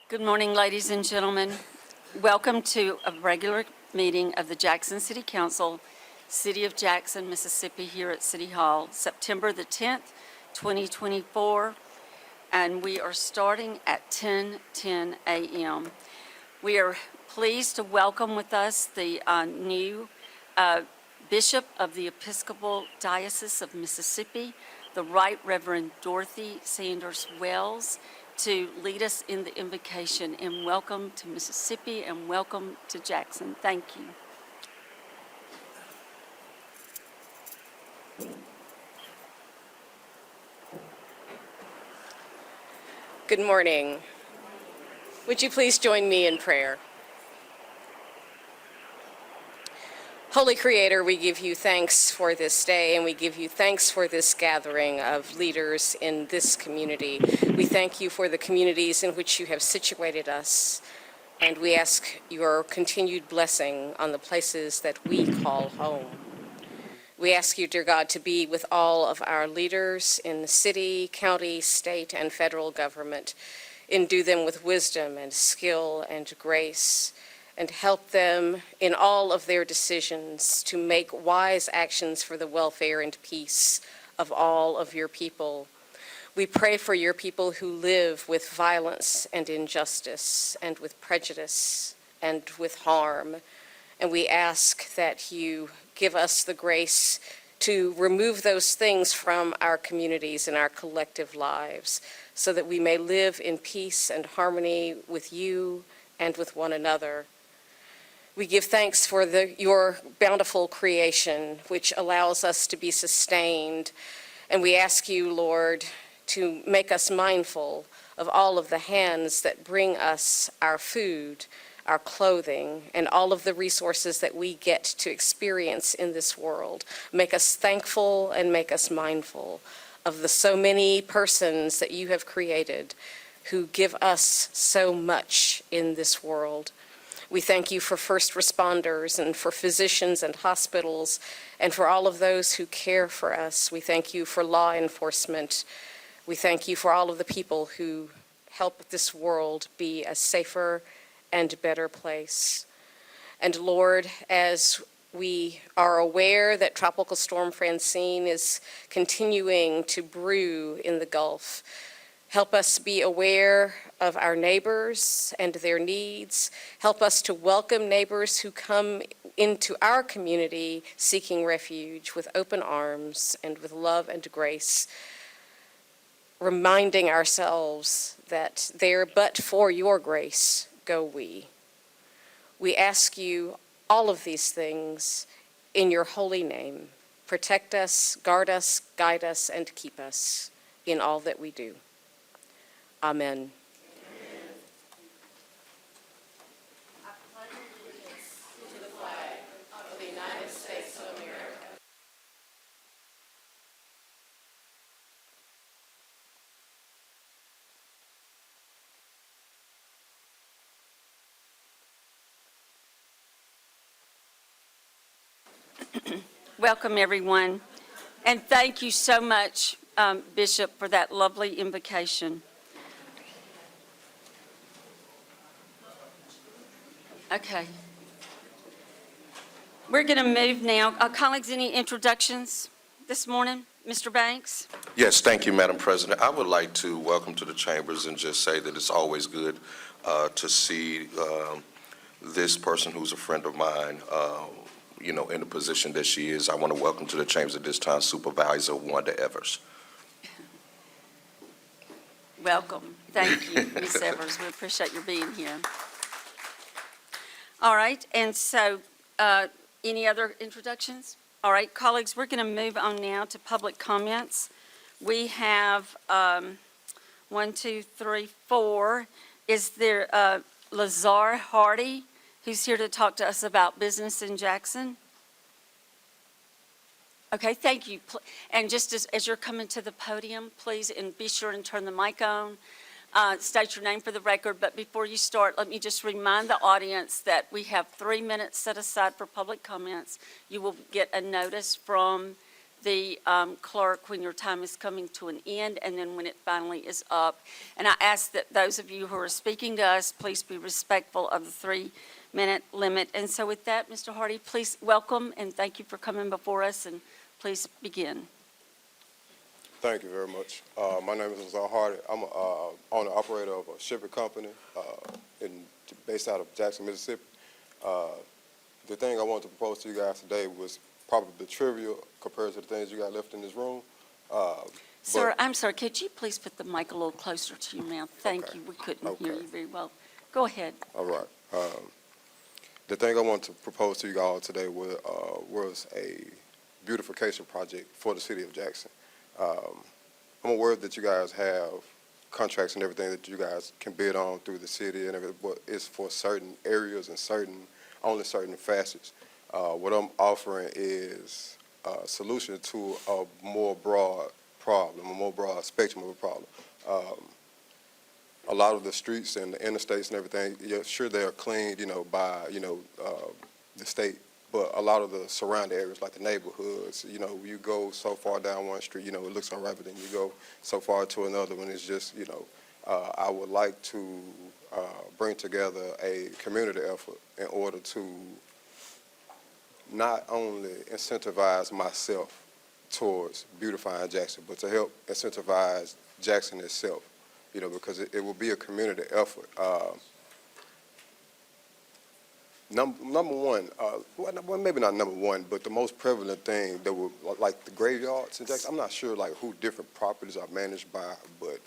Good morning, ladies and gentlemen. Welcome to a regular meeting of the Jackson City Council, City of Jackson, Mississippi, here at City Hall, September the 10th, 2024, and we are starting at 10:10 a.m. We are pleased to welcome with us the new Bishop of the Episcopal Diocese of Mississippi, the Right Reverend Dorothy Sanders Wells, to lead us in the invocation. And welcome to Mississippi and welcome to Jackson. Thank you. Good morning. Would you please join me in prayer? Holy Creator, we give you thanks for this day, and we give you thanks for this gathering of leaders in this community. We thank you for the communities in which you have situated us, and we ask your continued blessing on the places that we call home. We ask you, dear God, to be with all of our leaders in the city, county, state, and federal government. Endue them with wisdom and skill and grace, and help them in all of their decisions to make wise actions for the welfare and peace of all of your people. We pray for your people who live with violence and injustice and with prejudice and with harm. And we ask that you give us the grace to remove those things from our communities and our collective lives so that we may live in peace and harmony with you and with one another. We give thanks for your bountiful creation, which allows us to be sustained. And we ask you, Lord, to make us mindful of all of the hands that bring us our food, our clothing, and all of the resources that we get to experience in this world. Make us thankful and make us mindful of the so many persons that you have created who give us so much in this world. We thank you for first responders and for physicians and hospitals and for all of those who care for us. We thank you for law enforcement. We thank you for all of the people who help this world be a safer and better place. And Lord, as we are aware that Tropical Storm Francine is continuing to brew in the Gulf, help us be aware of our neighbors and their needs. Help us to welcome neighbors who come into our community seeking refuge with open arms and with love and grace, reminding ourselves that there but for your grace go we. We ask you all of these things in your holy name. Protect us, guard us, guide us, and keep us in all that we do. Amen. I pledge allegiance to the flag of the United States of America. Welcome, everyone. And thank you so much, Bishop, for that lovely invocation. Okay. We're going to move now. Colleagues, any introductions this morning? Mr. Banks? Yes, thank you, Madam President. I would like to welcome to the chambers and just say that it's always good to see this person who's a friend of mine, in the position that she is. I want to welcome to the chambers at this time Supervisor Wanda Evers. Welcome. Thank you, Ms. Evers. We appreciate your being here. All right, and so any other introductions? All right, colleagues, we're going to move on now to public comments. We have 1, 2, 3, 4. Is there Lazar Hardy, who's here to talk to us about business in Jackson? Okay, thank you. And just as you're coming to the podium, please, and be sure and turn the mic on. State your name for the record, but before you start, let me just remind the audience that we have 3 minutes set aside for public comments. You will get a notice from the clerk when your time is coming to an end, and then when it finally is up. And I ask that those of you who are speaking to us, please be respectful of the 3-minute limit. And so with that, Mr. Hardy, please welcome and thank you for coming before us, and please begin. Thank you very much. My name is Hardy. I'm an owner-operator of a shipping company based out of Jackson, Mississippi. The thing I wanted to propose to you guys today was probably trivial compared to the things you got left in this room. Sir, I'm sorry, could you please put the mic a little closer to your mouth? Thank Okay. you, we couldn't hear Okay. you very well. Go ahead. All right. The thing I want to propose to you all today was a beautification project for the city of Jackson. I'm aware that you guys have contracts and everything that you guys can bid on through the city and everything, but it's for certain areas and only certain facets. What I'm offering is a solution to a more broad problem, a more broad spectrum of a problem. A lot of the streets and the interstates and everything, yeah, sure they're cleaned, by, the state, but a lot of the surrounding areas, like the neighborhoods, you go so far down one street, it looks all right, but then you go so far to another one, it's just, I would like to bring together a community effort in order to not only incentivize myself towards beautifying Jackson, but to help incentivize Jackson itself, because it will be a community effort. Number one, well, maybe not number one, but the most prevalent thing that would, like the graveyards in Jackson, I'm not sure like who different properties are managed by, but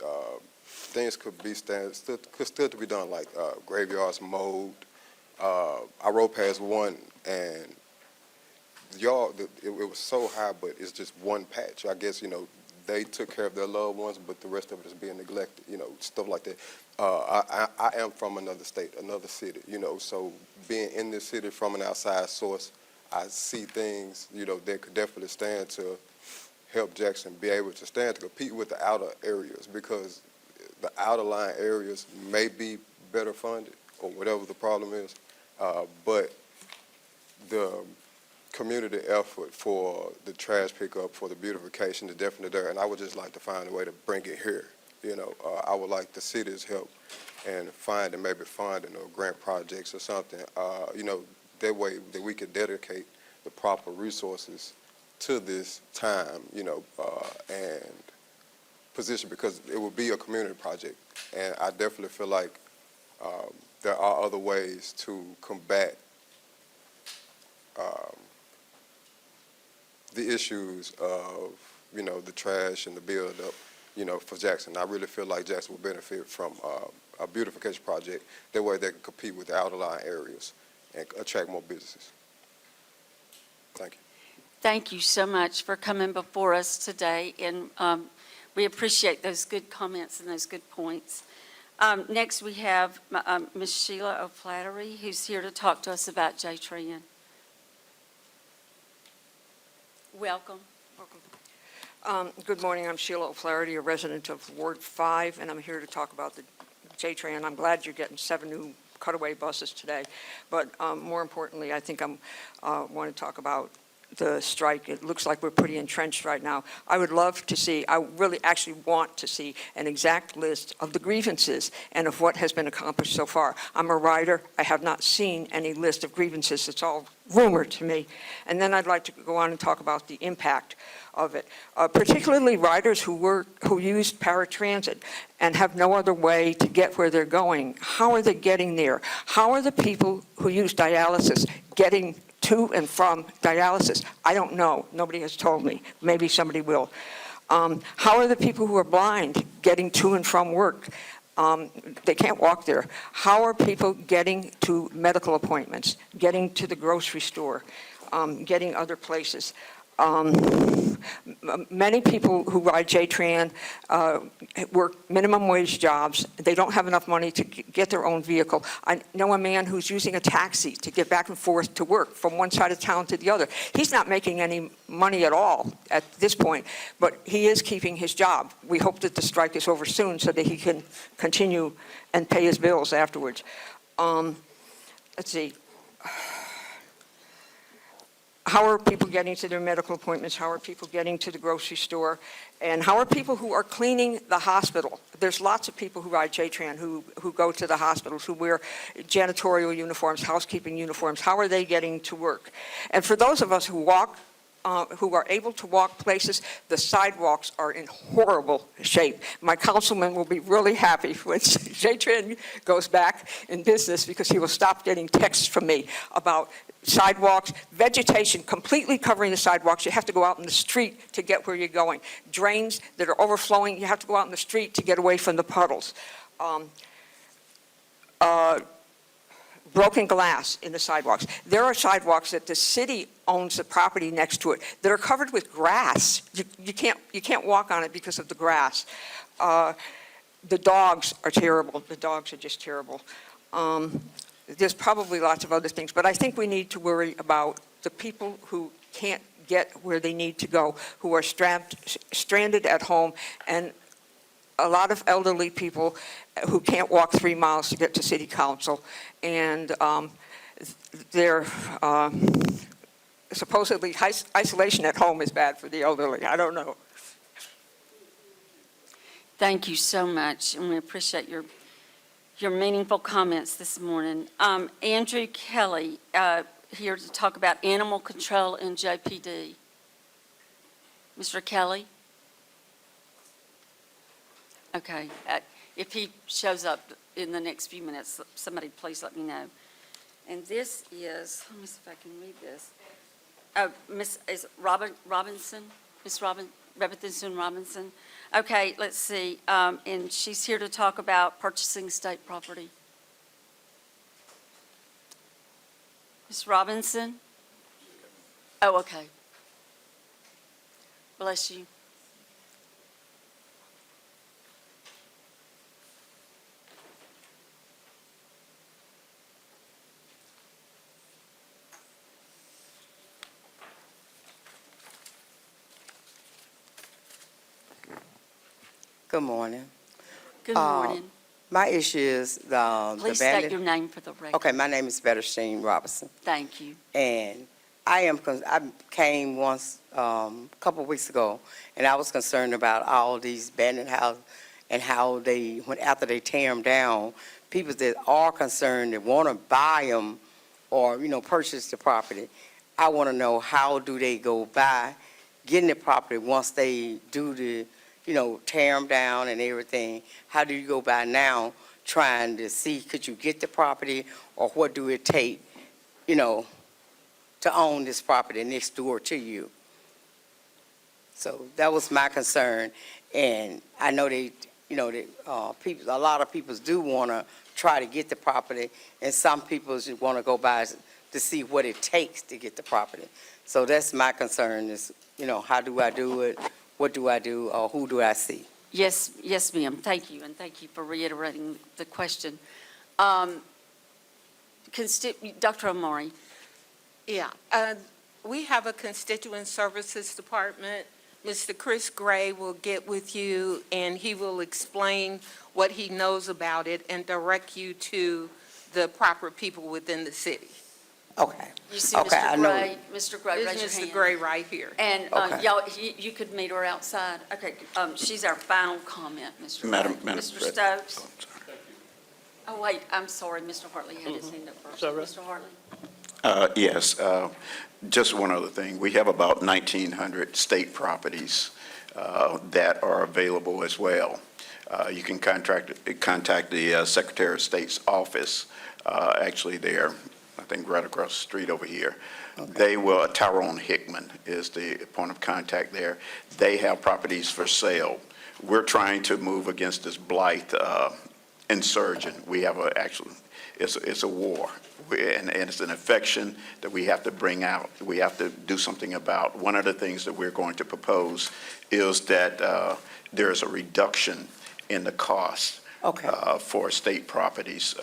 things could still to be done, like graveyards mowed. I rode past one and it was so high, but it's just one patch. I guess, they took care of their loved ones, but the rest of it is being neglected, stuff like that. I am from another state, another city, so being in this city from an outside source, I see things, that could definitely stand to help Jackson be able to stand to compete with the outer areas, because the outer line areas may be better funded or whatever the problem is, but the community effort for the trash pickup, for the beautification is definitely there, and I would just like to find a way to bring it here. I would like the city's help and maybe finding or grant projects or something, that way that we could dedicate the proper resources to this time, and position, because it will be a community project, and I definitely feel like there are other ways to combat the issues of, the trash and the build-up, for Jackson. I really feel like Jackson will benefit from a beautification project. That way they can compete with the outerline areas and attract more businesses. Thank you. Thank you so much for coming before us today, and we appreciate those good comments and those good points. Next, we have Ms. Sheila O'Flaherty, who's here to talk to us about J-Tran. Welcome. Good morning. I'm Sheila O'Flaherty, a resident of Ward 5, and I'm here to talk about the J-Tran. I'm glad you're getting 7 new cutaway buses today, but more importantly, I think I want to talk about the strike. It looks like we're pretty entrenched right now. I would love to see, I really actually want to see an exact list of the grievances and of what has been accomplished so far. I'm a rider. I have not seen any list of grievances. It's all rumor to me. And then I'd like to go on and talk about the impact of it, particularly riders who use paratransit and have no other way to get where they're going. How are they getting there? How are the people who use dialysis getting to and from dialysis? I don't know. Nobody has told me. Maybe somebody will. How are the people who are blind getting to and from work? They can't walk there. How are people getting to medical appointments, getting to the grocery store, getting other places? Many people who ride J-Tran work minimum wage jobs. They don't have enough money to get their own vehicle. I know a man who's using a taxi to get back and forth to work from one side of town to the other. He's not making any money at all at this point, but he is keeping his job. We hope that the strike is over soon so that he can continue and pay his bills afterwards. Let's see. how are people getting to their medical appointments? How are people getting to the grocery store? And how are people who are cleaning the hospital? There's lots of people who ride JTRAN who go to the hospitals, who wear janitorial uniforms, housekeeping uniforms. How are they getting to work? And for those of us who walk, who are able to walk places, the sidewalks are in horrible shape. My councilman will be really happy when JTRAN goes back in business, because he will stop getting texts from me about sidewalks, vegetation completely covering the sidewalks. You have to go out in the street to get where you're going. Drains that are overflowing, you have to go out in the street to get away from the puddles. Broken glass in the sidewalks. There are sidewalks that the city owns the property next to it that are covered with grass. You can't walk on it because of the grass. The dogs are terrible. The dogs are just terrible. There's probably lots of other things, but I think we need to worry about the people who can't get where they need to go, who are stranded at home, and a lot of elderly people who can't walk 3 miles to get to city council. And they're supposedly isolation at home is bad for the elderly. I don't know. Thank you so much, and we appreciate your meaningful comments this morning. Andrew Kelly, here to talk about animal control in JPD. Mr. Kelly? Okay, if he shows up in the next few minutes, somebody please let me know. And this is, let me see if I can read this. Is Robinson? Miss Robinson? Okay, let's see, and she's here to talk about purchasing state property. Miss Robinson? Oh, okay. Bless you. Good morning. Good morning. My issue is the Please state your name for the record. Okay, my name is Bettersheen Robinson, Thank you. and I came once a couple of weeks ago, and I was concerned about all these abandoned houses and how after they tear them down, people that are concerned that want to buy them or purchase the property. I want to know, how do they go by getting the property once they do the tear them down and everything? How do you go by now trying to see, could you get the property, or what do it take, to own this property next door to you? So that was my concern, and I know people, a lot of people do want to try to get the property, and some people just want to go by to see what it takes to get the property. So that's my concern is, how do I do it? What do I do, or who do I see? Yes, ma'am. Thank you, and thank you for reiterating the question. Dr. Omari. Yeah, we have a constituent services department. Mr. Chris Gray will get with you, and he will explain what he knows about it and direct you to the proper people within the city. Okay. You see Okay, I Mr. know. Gray? Mr. Gray, raise your This hand. is Mr. Gray right here. And Okay. y'all, you could meet her outside. Okay, she's our final comment, Mr. Gray. Madam Mr. President. Stokes? Oh, wait, I'm sorry, Mr. Hartley had his hand up first. Mr. Hartley? Yes, just one other thing. We have about 1,900 state properties that are available as well. You can contact the Secretary of State's office. Actually, they're, I think, right across the street over here. Okay. They will, Tyrone Hickman is the point of contact there. They have properties for sale. We're trying to move against this blight insurgent. We have it's a war, and it's an infection that we have to bring out. We have to do something about. One of the things that we're going to propose is that there's a reduction in the cost for state properties.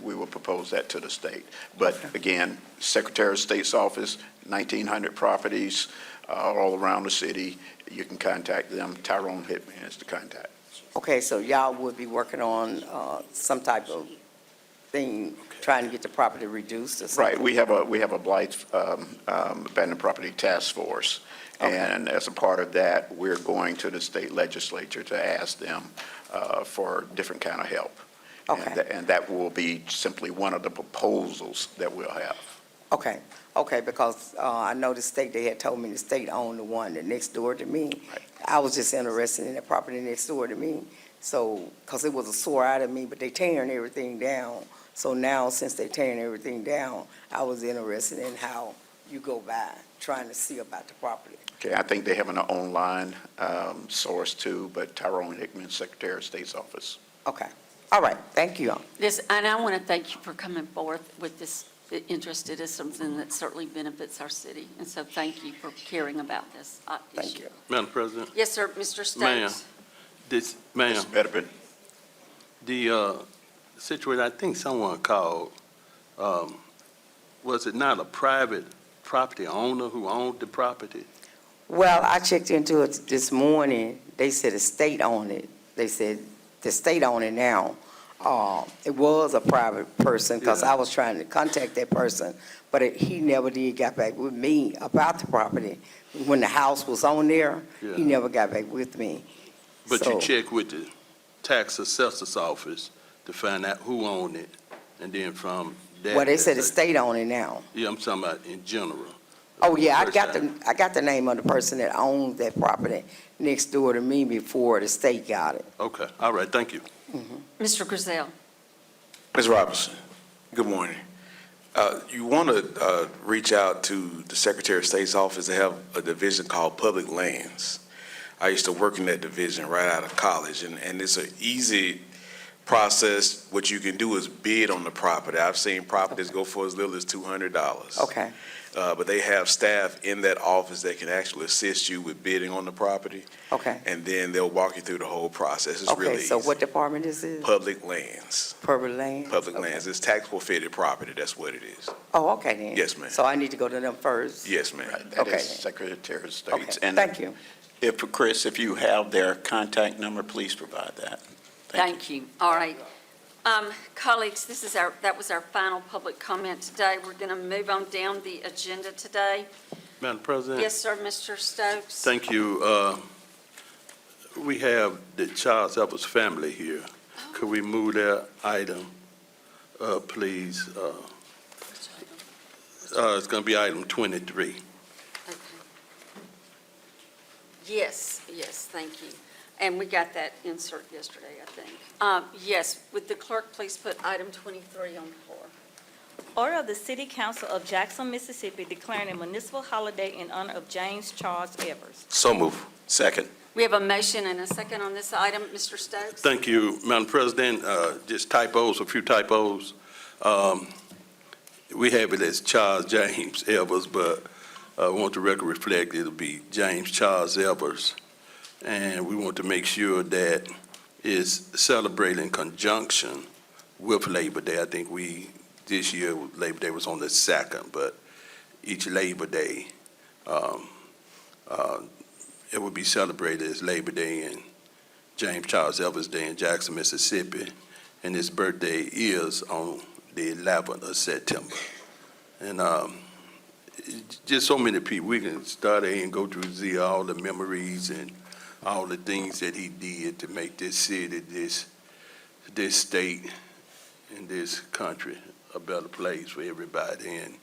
We will propose that to the state. But again, Secretary of State's office, 1,900 properties all around the city. You can contact them. Tyrone Hickman is the contact. Okay, so y'all would be working on some type of thing, trying to get the property reduced or something? Right, we have a blight abandoned property task force. Okay. And as a part of that, we're going to the state legislature to ask them for different kind of help. Okay. And that will be simply one of the proposals that we'll have. Okay, okay, because I know the state, they had told me the state owned the one that next door to me. Right. I was just interested in the property next door to me, so, because it was a sore out of me, but they tearing everything down. So now, since they tearing everything down, I was interested in how you go by, trying to see about the property. Okay, I think they have an online source too, but Tyrone Hickman, Secretary of State's office. Okay, all right, thank you. This, and I want to thank you for coming forth with this interest. It is something that certainly benefits our city, and so thank you for caring about this Thank issue. you. Madam President, Yes, sir, Mr. Ma'am. Stokes. ma'am, Mr. Bedford. the situation, I think someone called, was it not a private property owner who owned the property? Well, I checked into it this morning. They said the state owned it. They said the state owned it now. It was a private person, because Yeah. I was trying to contact that person, but he never did get back with me about the property. When the house was on there, he Yeah. never got back with me. But So- you checked with the tax assessor's office to find out who owned it, and then from that. Well, they said the state owned it now. Yeah, I'm talking about in general. Oh, yeah, First time. I got the name of the person that owns that property next door to me before the state got it. Okay, all right, thank you. Mr. Griselle. Ms. Robinson, good morning. You want to reach out to the Secretary of State's office. They have a division called Public Lands. I used to work in that division right out of college, and it's an easy process. What you can do is bid on the property. I've seen properties go for as little as $200. Okay, But they have staff in that office that can actually assist you with bidding on the property, okay. and then they'll walk you through the whole process. It's really Okay, so easy. what department is this? Public Lands. Public Land? Public Okay. Lands. It's taxable fitted property. That's what it is. Oh, okay then. Yes, ma'am. So I need to go to them first? Yes, ma'am. Right, that Okay. is Secretary of Okay, State's. And thank you. if, Chris, if you have their contact number, please provide that. Thank you. All right. Colleagues, that was our final public comment today. We're going to move on down the agenda today. Madam President? Yes, sir, Mr. Stokes. Thank you. We have the Charles Evans family here. Could we move their item, please? It's going to be item 23. Okay. Yes, thank you. And we got that insert yesterday, I think. Yes, would the clerk please put item 23 on the floor? Order of the City Council of Jackson, Mississippi declaring a municipal holiday in honor of James Charles Evers. So move. Second. We have a motion and a second on this item. Mr. Stokes? Thank you, Madam President. Just typos, a few typos. We have it as Charles James Evers, but I want the record reflect it'll be James Charles Evers. And we want to make sure that it's celebrated in conjunction with Labor Day. I think this year, Labor Day was on the 2nd, but each Labor Day, it would be celebrated as Labor Day and James Charles Evers Day in Jackson, Mississippi. And his birthday is on the 11th of September. And just so many people, we can start there and go through all the memories and all the things that he did to make this city, this state, and this country a better place for everybody. And,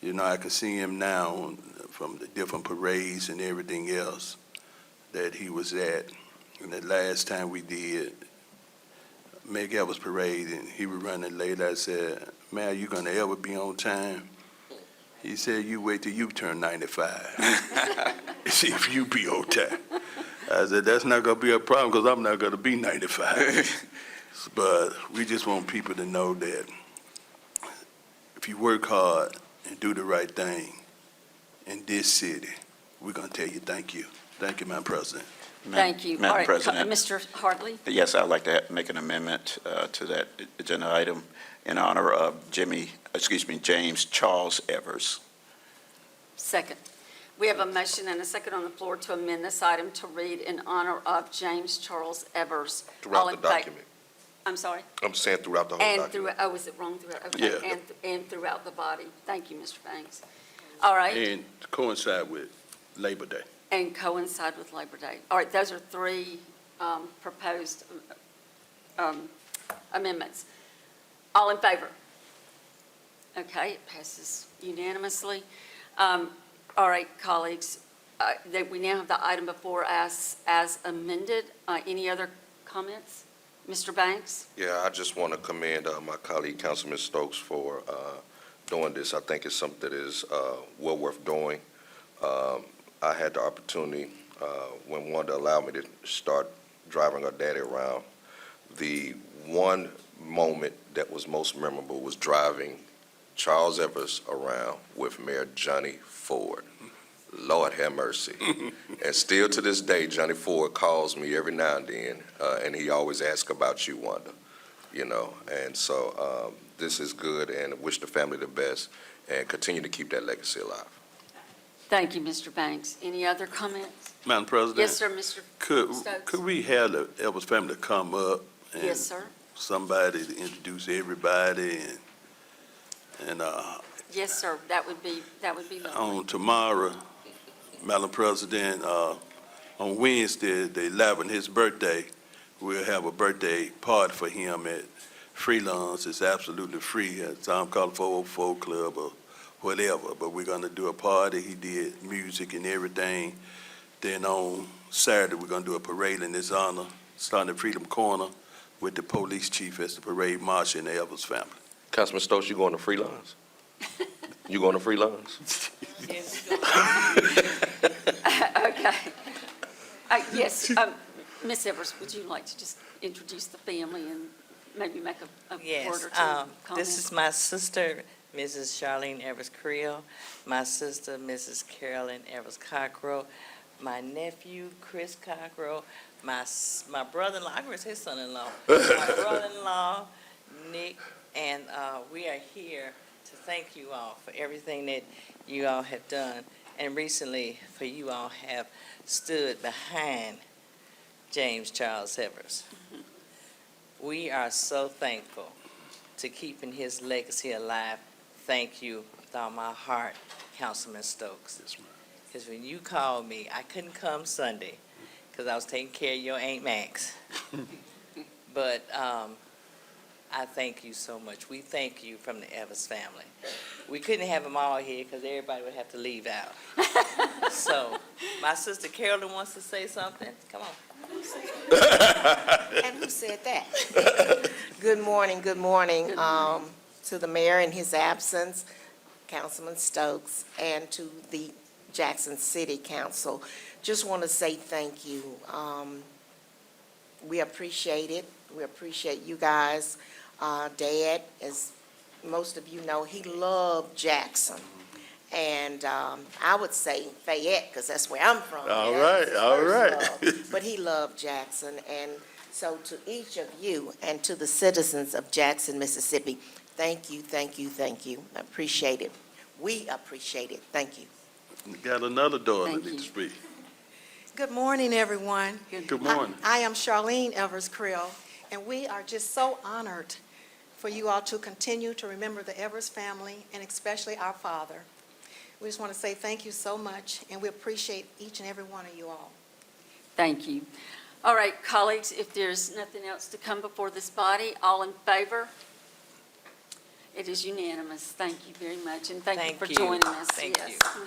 you know, I can see him now from the different parades and everything else that he was at. And the last time we did Meg Evers Parade, and he was running late, I said, "Man, are you going to ever be on time?" He said, "You wait till you turn 95. See if you be on time." I said, "That's not going to be a problem because I'm not going to be 95. But we just want people to know that if you work hard and do the right thing in this city, we're going to tell you thank you. Thank you, Madam President. Thank you. All Madam right, President. Mr. Hartley? Yes, I'd like to make an amendment to that agenda item in honor of James Charles Evers. Second. We have a motion and a second on the floor to amend this item to read in honor of James Charles Evers. All Throughout in the fa- document. I'm sorry? I'm saying throughout the whole And document. through, oh, is it wrong throughout? Okay, Yeah. and throughout the body. Thank you, Mr. Banks. All right, And to coincide with Labor Day. and coincide with Labor Day. All right, those are three proposed amendments. All in favor? Okay, it passes unanimously. All right, colleagues, we now have the item before us as amended. Any other comments? Mr. Banks? Yeah, I just want to commend my colleague, Councilman Stokes, for doing this. I think it's something that is well worth doing. I had the opportunity, when Wanda allowed me to start driving her daddy around, the one moment that was most memorable was driving Charles Evers around with Mayor Johnny Ford. Lord have mercy. And still to this day, Johnny Ford calls me every now and then, and he always asks about you, Wanda, And so this is good, and wish the family the best, and continue to keep that legacy alive. Thank you, Mr. Banks. Any other comments? Madam President? Yes, sir, Mr. Stokes. Could we have the Evans family come up? And Yes, sir. somebody to introduce everybody and Yes, sir. That would be lovely. on tomorrow, Madam President, on Wednesday, the 11th, his birthday, we'll have a birthday party for him at Free Lunch. It's absolutely free at Tom Collins 404 Club or whatever, but we're gonna do a party. He did music and everything. Then on Saturday, we're gonna do a parade in his honor, starting at Freedom Corner with the police chief as the parade marshal and the Evans family. Councilman Stokes, you going to free lines? You going to free lines? Okay. Yes, Ms. Evers, would you like to just introduce the family and maybe make a word Yes, or two comment? this is my sister, Mrs. Charlene Evers Creel, my sister, Mrs. Carolyn Evers Cockrell, my nephew, Chris Cockrell, my brother-in-law, I was his son-in-law, my brother-in-law, Nick, and we are here to thank you all for everything that you all have done, and recently for you all have stood behind James Charles Evers. We are so thankful to keeping his legacy alive. Thank you with all my heart, Councilman Stokes. Yes, ma'am. Because when you called me, I couldn't come Sunday because I was taking care of your Aunt Max. But I thank you so much. We thank you from the Evers family. We couldn't have them all here because everybody would have to leave out. So my sister Carolyn wants to say something. Come on. And who said that? Good morning, to the mayor in his absence, Councilman Stokes, and to the Jackson City Council. Just want to say thank you. We appreciate it. We appreciate you guys. Dad, as most of you know, he loved Jackson. And I would say Fayette, because that's where I'm from. All That's his right, all first right. love. But he loved Jackson. And so to each of you and to the citizens of Jackson, Mississippi, thank you, thank you, thank you. I appreciate it. We appreciate it. Thank you. Got another daughter Thank that you. needs to speak. Good morning, everyone. Good morning. I am Charlene Evers Creel, and we are just so honored for you all to continue to remember the Evers family, and especially our father. We just want to say thank you so much, and we appreciate each and every one of you all. Thank you. All right, colleagues, if there's nothing else to come before this body, all in favor? It is unanimous. Thank you very much, and thank you Thank for you. joining us. Thank Yes. you.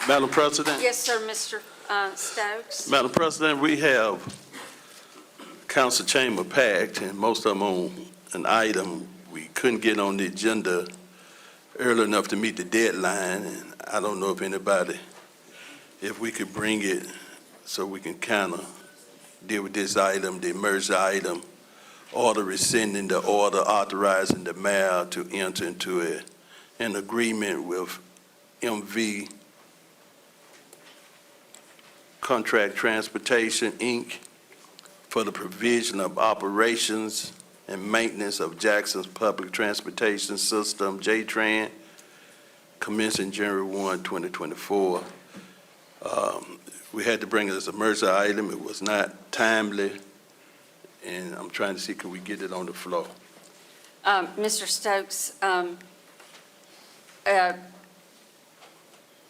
Madam President? Yes, sir, Mr. Stokes. Madam President, we have council chamber packed, and most of them on an item we couldn't get on the agenda early enough to meet the deadline, and I don't know if we could bring it so we can kind of deal with this item, the emergency item, order rescinding the order authorizing the mayor to enter into an agreement with MV Contract Transportation, Inc., for the provision of operations and maintenance of Jackson's public transportation system, J-Tran, commencing January 1, 2024. we had to bring it as an emergency item. It was not timely, and I'm trying to see, can we get it on the floor? Mr. Stokes,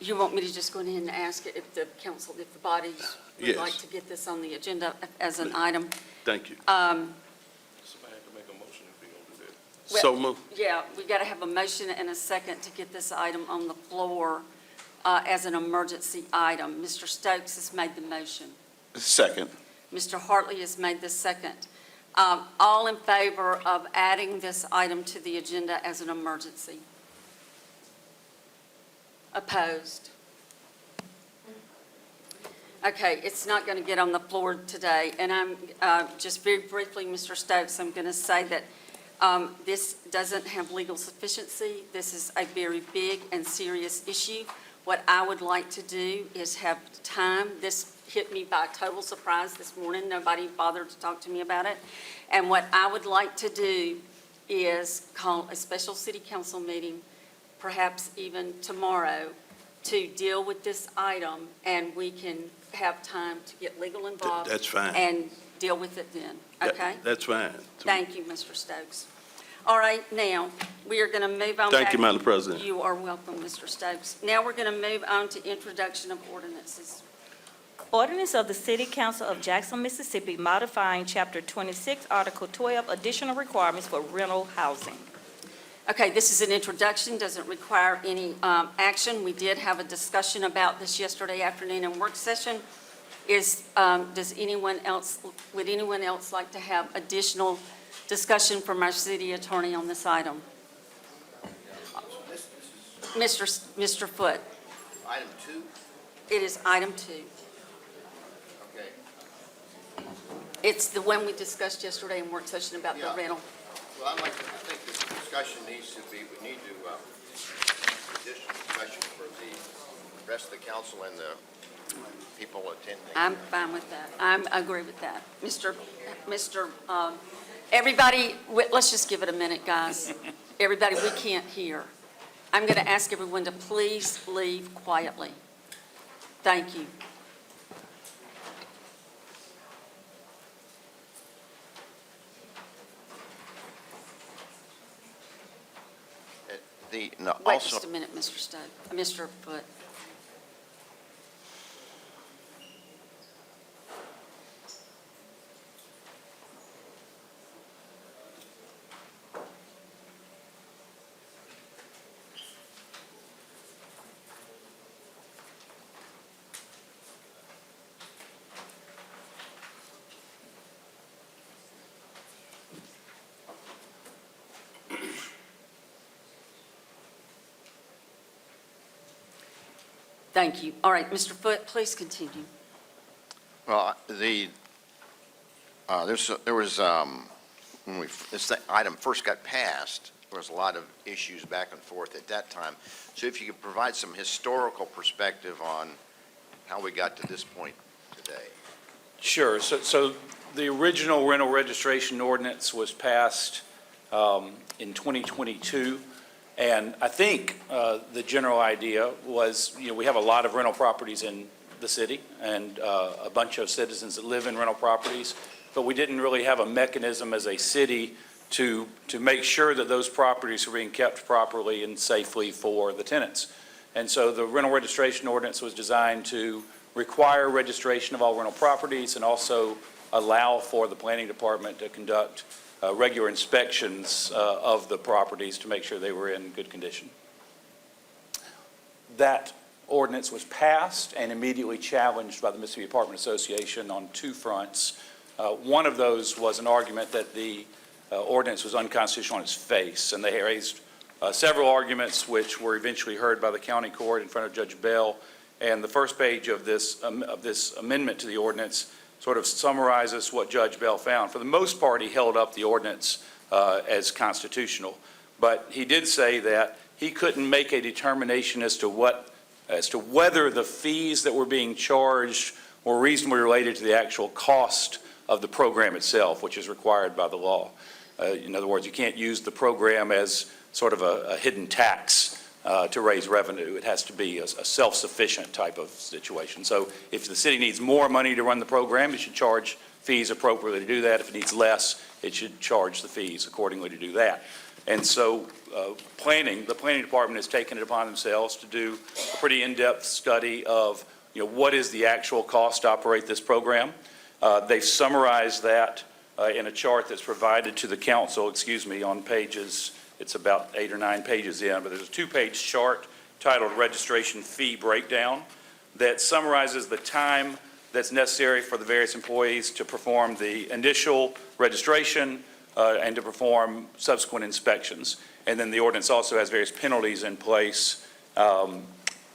you want me to just go ahead and ask if the council, if the bodies would Yes. like to get this on the agenda as an item? Thank you. Somebody have to make a motion if we don't do that. Well, So moved. Yeah, we got to have a motion and a second to get this item on the floor as an emergency item. Mr. Stokes has made the motion. Second. Mr. Hartley has made the second. All in favor of adding this item to the agenda as an emergency? Opposed? Okay, it's not going to get on the floor today, and I'm, just very briefly, Mr. Stokes, I'm going to say that this doesn't have legal sufficiency. This is a very big and serious issue. What I would like to do is have time. This hit me by total surprise this morning. Nobody bothered to talk to me about it. And what I would like to do is call a special city council meeting, perhaps even tomorrow, to deal with this item, and we can have time to get legal involved. That's fine. And deal with it then, okay? That's fine. Thank you, Mr. Stokes. All right, now, we are going to move on. Thank you, back- Madam President. You are welcome, Mr. Stokes. Now we're going to move on to introduction of ordinances. Ordinance of the City Council of Jackson, Mississippi, modifying Chapter 26, Article 12, additional requirements for rental housing. Okay, this is an introduction, doesn't require any action. We did have a discussion about this yesterday afternoon in work session. Would anyone else like to have additional discussion from our city attorney on this item? Mr. Foote, Item 2? it is item 2. Okay. It's the one we discussed yesterday in work session about the Yeah. rental. Well, I think this discussion needs to be, we need to, additional discussion for the rest of the council and the people attending. I'm fine with that. I agree with that. Everybody, let's just give it a minute, guys. Everybody, we can't hear. I'm going to ask everyone to please leave quietly. Thank you. Wait Also, just a minute, Mr. Foote. Thank you. All right, Mr. Foote, please continue. well, there was, when this item first got passed, there was a lot of issues back and forth at that time. So if you could provide some historical perspective on how we got to this point today. Sure. So the original rental registration ordinance was passed in 2022. And I think the general idea was, we have a lot of rental properties in the city and a bunch of citizens that live in rental properties, but we didn't really have a mechanism as a city to make sure that those properties are being kept properly and safely for the tenants. And so the rental registration ordinance was designed to require registration of all rental properties and also allow for the planning department to conduct regular inspections of the properties to make sure they were in good condition. That ordinance was passed and immediately challenged by the Mississippi Apartment Association on two fronts. One of those was an argument that the ordinance was unconstitutional on its face, and they raised several arguments which were eventually heard by the county court in front of Judge Bell. And the first page of this amendment to the ordinance sort of summarizes what Judge Bell found. For the most part, he held up the ordinance as constitutional, but he did say that he couldn't make a determination as to whether the fees that were being charged were reasonably related to the actual cost of the program itself, which is required by the law. In other words, you can't use the program as sort of a hidden tax to raise revenue. It has to be a self-sufficient type of situation. So if the city needs more money to run the program, it should charge fees appropriately to do that. If it needs less, it should charge the fees accordingly to do that. And so the planning department has taken it upon themselves to do a pretty in-depth study of, what is the actual cost to operate this program. They've summarized that in a chart that's provided to the council, on pages, it's about 8 or 9 pages in, but there's a 2-page chart titled Registration Fee Breakdown that summarizes the time that's necessary for the various employees to perform the initial registration and to perform subsequent inspections. And then the ordinance also has various penalties in place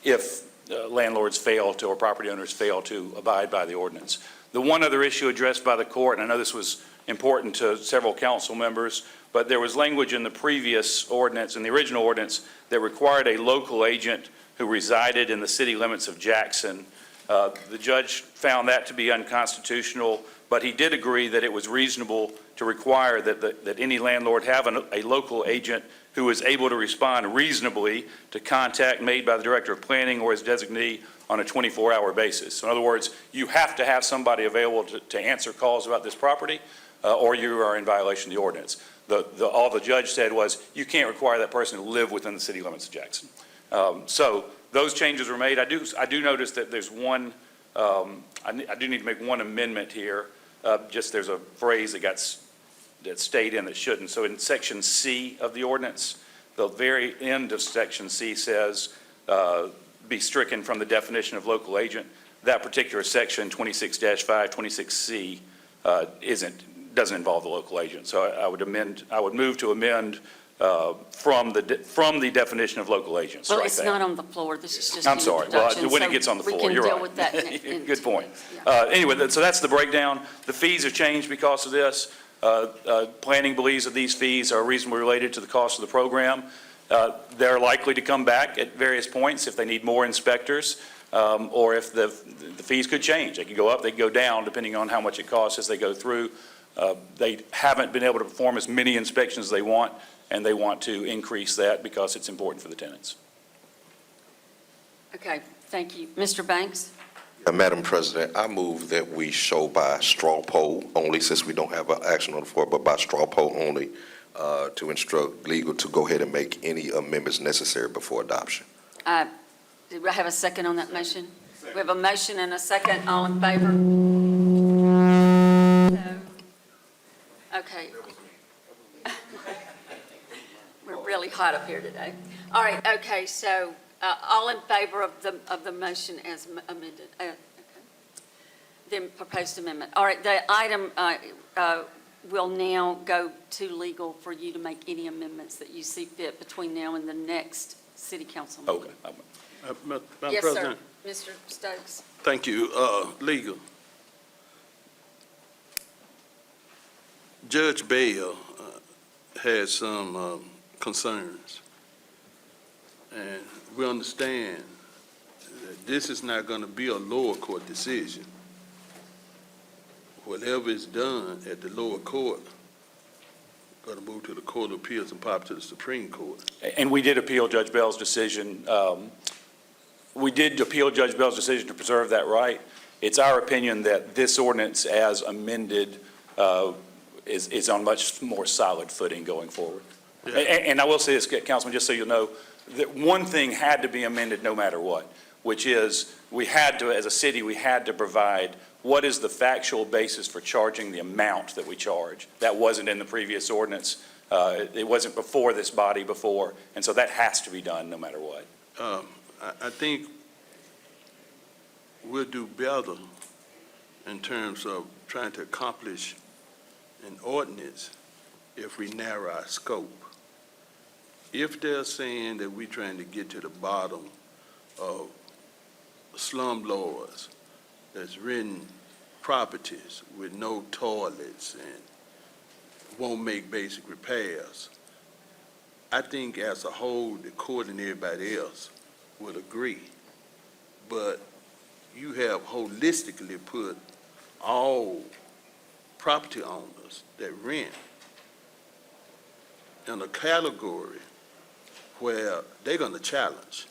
if landlords fail to, or property owners fail to abide by the ordinance. The one other issue addressed by the court, and I know this was important to several council members, but there was language in the previous ordinance, in the original ordinance, that required a local agent who resided in the city limits of Jackson. The judge found that to be unconstitutional, but he did agree that it was reasonable to require that any landlord have a local agent who is able to respond reasonably to contact made by the director of planning or his designee on a 24-hour basis. So in other words, you have to have somebody available to answer calls about this property, or you are in violation of the ordinance. All the judge said was, you can't require that person to live within the city limits of Jackson. So those changes were made. I do notice that there's one, I do need to make one amendment here. Just there's a phrase that stayed in that shouldn't. So in section C of the ordinance, the very end of section C says, be stricken from the definition of local agent. That particular section, 26-5, 26C, doesn't involve the local agent. So I would move to amend from the definition of local agent. Well, Strike it's that. not on the floor. This is just I'm an sorry. Well, introduction, when it so gets on the floor, you're We right. can deal with that. Good point. Yeah. Anyway, so that's the breakdown. The fees have changed because of this. Planning believes that these fees are reasonably related to the cost of the program. They're likely to come back at various points if they need more inspectors, or if the fees could change. They could go up, they could go down, depending on how much it costs as they go through. They haven't been able to perform as many inspections as they want, and they want to increase that because it's important for the tenants. Okay, thank you. Mr. Banks? Madam President, I move that we show by straw poll only, since we don't have an action on the floor, but by straw poll only, to instruct legal to go ahead and make any amendments necessary before adoption. Do I have a second on that motion? We have a motion and a second. All in favor? No. Okay. We're really hot up here today. All right, okay, so all in favor of the motion as amended? Okay. The proposed amendment. All right, the item will now go to legal for you to make any amendments that you see fit between now and the next city council meeting. Okay. Madam Yes, sir. President, Mr. Stokes. thank you. Legal. Judge Bale had some concerns, and we understand that this is not going to be a lower court decision. Whatever is done at the lower court, going to move to the Court of Appeals and pop to the Supreme Court. And we did appeal Judge Bell's decision. We did appeal Judge Bell's decision to preserve that right. It's our opinion that this ordinance as amended is on much more solid footing going forward. Yeah. And I will say this, Councilman, just so you know, that one thing had to be amended no matter what, which is we had to, as a city, we had to provide what is the factual basis for charging the amount that we charge. That wasn't in the previous ordinance. It wasn't before this body before, and so that has to be done no matter what. I think we'll do better in terms of trying to accomplish an ordinance if we narrow our scope. If they're saying that we're trying to get to the bottom of slumlords that's renting properties with no toilets and won't make basic repairs, I think as a whole, the court and everybody else would agree. But you have holistically put all property owners that rent in a category where they're gonna challenge.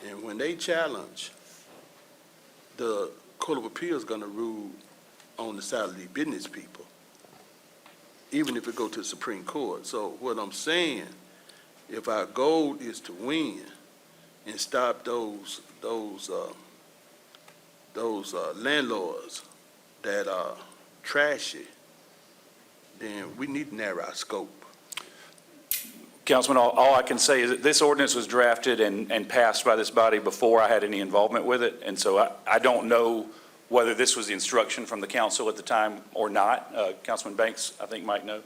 And when they challenge, the Court of Appeals gonna rule on the side of the business people, even if it go to the Supreme Court. So what I'm saying, if our goal is to win and stop those landlords that are trashy, then we need to narrow our scope. Councilman, all I can say is that this ordinance was drafted and passed by this body before I had any involvement with it, and so I don't know whether this was the instruction from the council at the time or not. Councilman Banks, I think, might know.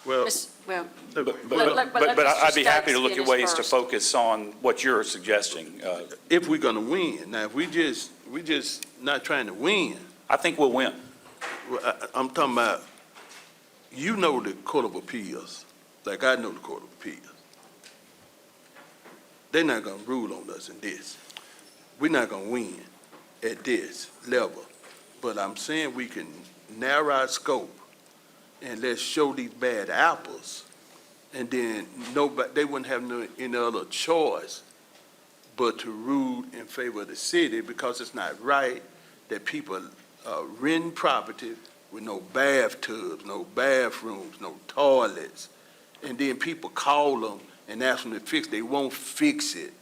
Well, Well, But let Mr. I'd be happy to Stokes look at finish ways to first. focus on what you're suggesting. if we're gonna win, now, if we just not trying to win, I think we'll win. well, I'm talking about, you know the Court of Appeals, like I know the Court of Appeals. They're not gonna rule on us in this. We're not gonna win at this level. But I'm saying we can narrow our scope and let's show these bad apples. And then nobody, they wouldn't have any other choice but to rule in favor of the city, because it's not right that people rent property with no bathtubs, no bathrooms, no toilets. And then people call them and ask them to fix it. They won't fix it.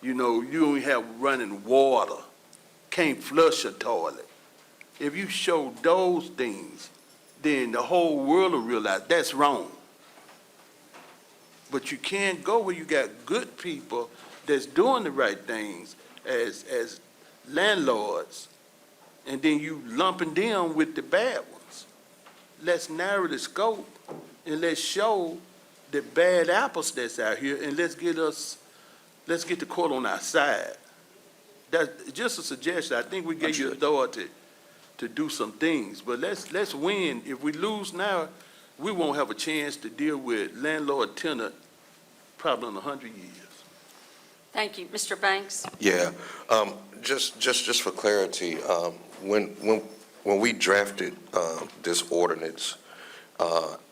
You know, you don't have running water, can't flush a toilet. If you show those things, then the whole world will realize that's wrong. But you can't go where you got good people that's doing the right things as landlords, and then you lumping them with the bad ones. Let's narrow the scope and let's show the bad apples that's out here, and let's get the court on our side. That's just a suggestion. I think we gave you authority to do some things, but let's win. If we lose now, we won't have a chance to deal with landlord-tenant probably in 100 years. Thank you. Mr. Banks? Yeah, just for clarity, when we drafted this ordinance,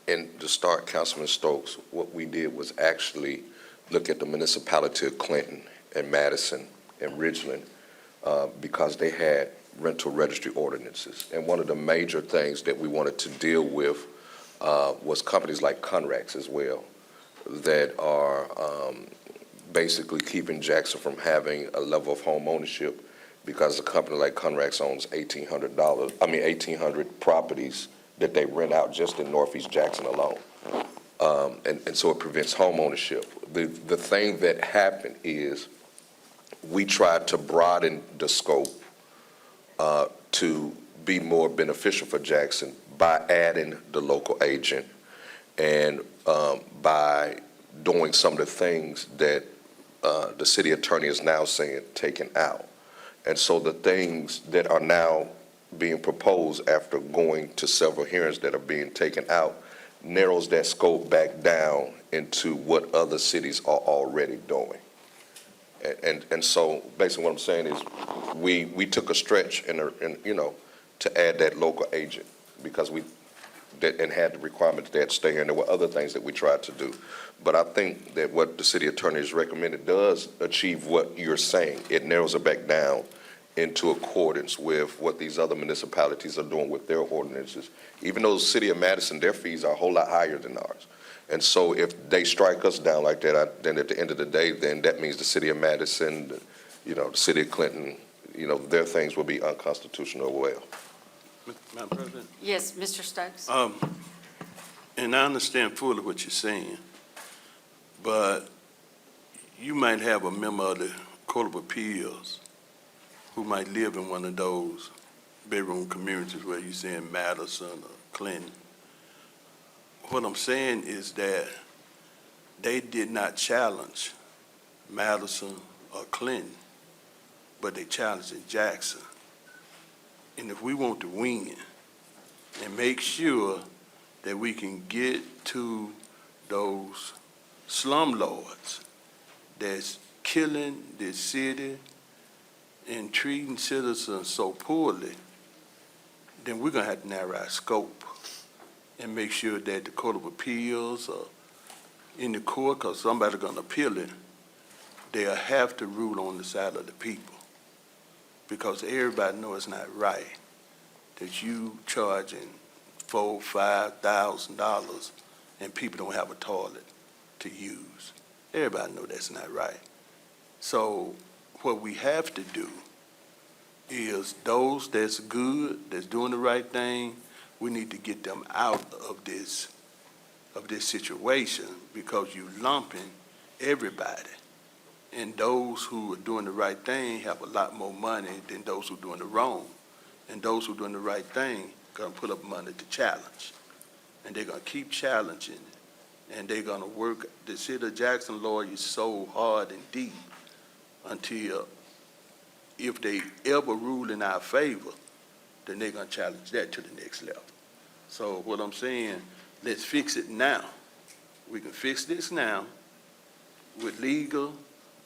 and to start, Councilman Stokes, what we did was actually look at the municipality of Clinton and Madison and Ridgeland, because they had rental registry ordinances. And one of the major things that we wanted to deal with was companies like Conrax as well, that are basically keeping Jackson from having a level of home ownership, because a company like Conrax owns 1,800 properties that they rent out just in Northeast Jackson alone. And so it prevents home ownership. The thing that happened is we tried to broaden the scope to be more beneficial for Jackson by adding the local agent and by doing some of the things that the city attorney is now saying taken out. And so the things that are now being proposed after going to several hearings that are being taken out narrows that scope back down into what other cities are already doing. And so basically what I'm saying is we took a stretch and to add that local agent, because and had the requirement that they had to stay here, and there were other things that we tried to do. But I think that what the city attorney has recommended does achieve what you're saying. It narrows it back down into accordance with what these other municipalities are doing with their ordinances. Even though the city of Madison, their fees are a whole lot higher than ours. And so if they strike us down like that, then at the end of the day, then that means the city of Madison, the city of Clinton, their things will be unconstitutional as well. Madam President? Yes, Mr. Stokes? And I understand fully what you're saying, but you might have a member of the Court of Appeals who might live in one of those bedroom communities where you're saying Madison or Clinton. What I'm saying is that they did not challenge Madison or Clinton, but they challenged in Jackson. And if we want to win and make sure that we can get to those slumlords that's killing this city and treating citizens so poorly, then we're going to have to narrow our scope and make sure that the Court of Appeals or in the court, because somebody's gonna appeal it, they'll have to rule on the side of the people. Because everybody knows it's not right that you charging $4,000-$5,000 and people don't have a toilet to use. Everybody know that's not right. So what we have to do is those that's good, that's doing the right thing, we need to get them out of this situation, because you lumping everybody. And those who are doing the right thing have a lot more money than those who are doing the wrong. And those who are doing the right thing gonna put up money to challenge. And they're gonna keep challenging it. And they're gonna work the city of Jackson lawyers so hard and deep until, if they ever rule in our favor, then they're gonna challenge that to the next level. So what I'm saying, let's fix it now. We can fix this now with legal,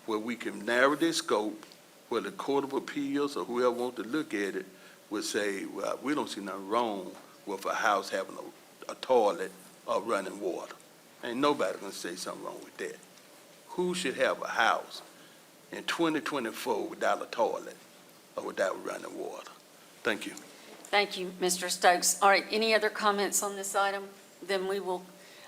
where we can narrow this scope, where the Court of Appeals or whoever wants to look at it would say, well, we don't see nothing wrong with a house having a toilet or running water. Ain't nobody gonna say something wrong with that. Who should have a house in 2024 without a toilet or without running water? Thank you. Thank you, Mr. Stokes. All right, any other comments on this item? Then we will,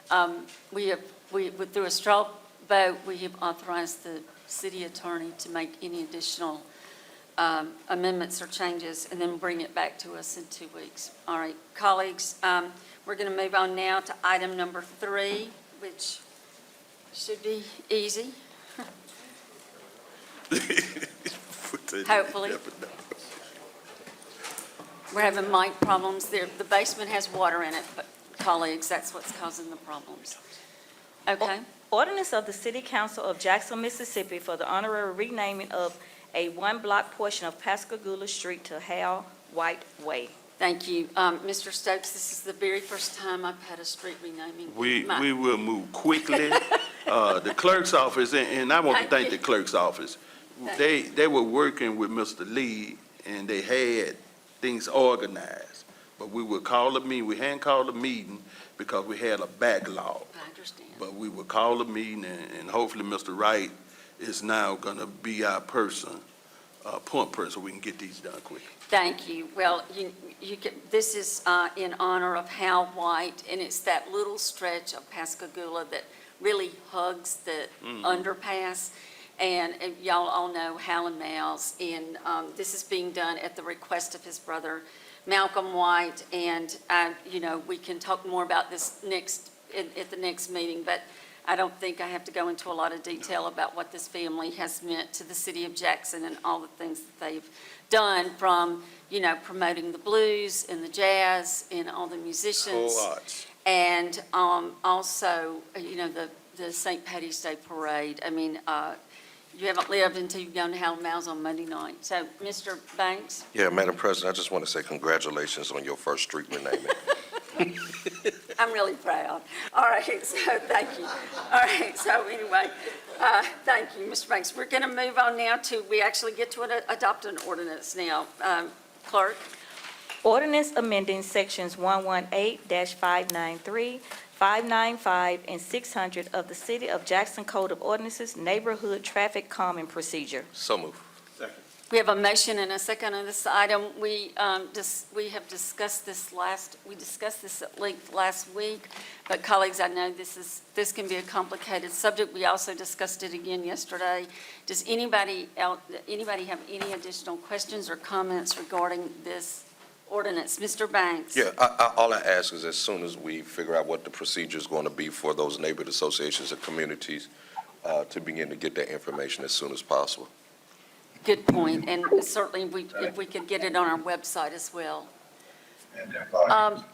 through a straw vote, we have authorized the city attorney to make any additional amendments or changes, and then bring it back to us in 2 weeks. All right, colleagues, we're going to move on now to item number 3, which should be easy. Hopefully. We're having mic problems there. The basement has water in it, but colleagues, that's what's causing the problems. Okay. Ordinance of the City Council of Jackson, Mississippi for the honorary renaming of a one-block portion of Pascagoula Street to Hal White Way. Thank you. Mr. Stokes, this is the very first time I've had a street renaming. We will move quickly. The clerk's office, and I want to thank the clerk's office. They were working with Mr. Lee, and they had things organized. But we would call a meeting. We hadn't called a meeting because we had a backlog. I understand. But we would call a meeting, and hopefully Mr. Wright is now going to be our person, point person, so we can get these done quick. Thank you. Well, this is in honor of Hal White, and it's that little stretch of Pascagoula that really hugs the underpass. And y'all all know Hal and Mal's, and this is being done at the request of his brother, Malcolm White. And, we can talk more about this at the next meeting, but I don't think I have to go into a lot of detail about what this family has meant to the city of Jackson and all the things that they've done, from, promoting the blues and the jazz and all the musicians. Whole lots. And also, the St. Patty's Day Parade. I mean, you haven't lived until you've gone to Hal and Mal's on Monday night. So, Mr. Banks? Yeah, Madam President, I just want to say congratulations on your first street renaming. I'm really proud. All right, so thank you. All right, so anyway, thank you, Mr. Banks. We're going to move on now we actually get to adopt an ordinance now. Clerk? Ordinance amending sections 118-593, 595, and 600 of the City of Jackson Code of Ordinances, Neighborhood Traffic Calming Procedure. So move. We have a motion and a second on this item. We have discussed this at length last week, but colleagues, I know this can be a complicated subject. We also discussed it again yesterday. Does anybody have any additional questions or comments regarding this ordinance? Mr. Banks? Yeah, all I ask is, as soon as we figure out what the procedure is going to be for those neighborhood associations and communities, to begin to get that information as soon as possible. Good point, and certainly if we could get it on our website as well.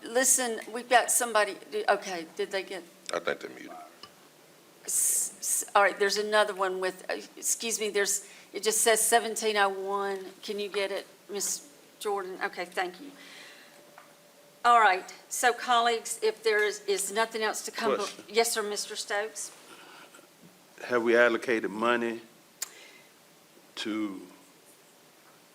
Listen, we've got somebody, okay, did they get? I think they're muted. All right, there's another one with, excuse me, it just says 1701. Can you get it, Ms. Jordan? Okay, thank you. All right, so colleagues, if there is nothing else to come. Question. Yes, sir, Mr. Stokes? Have we allocated money to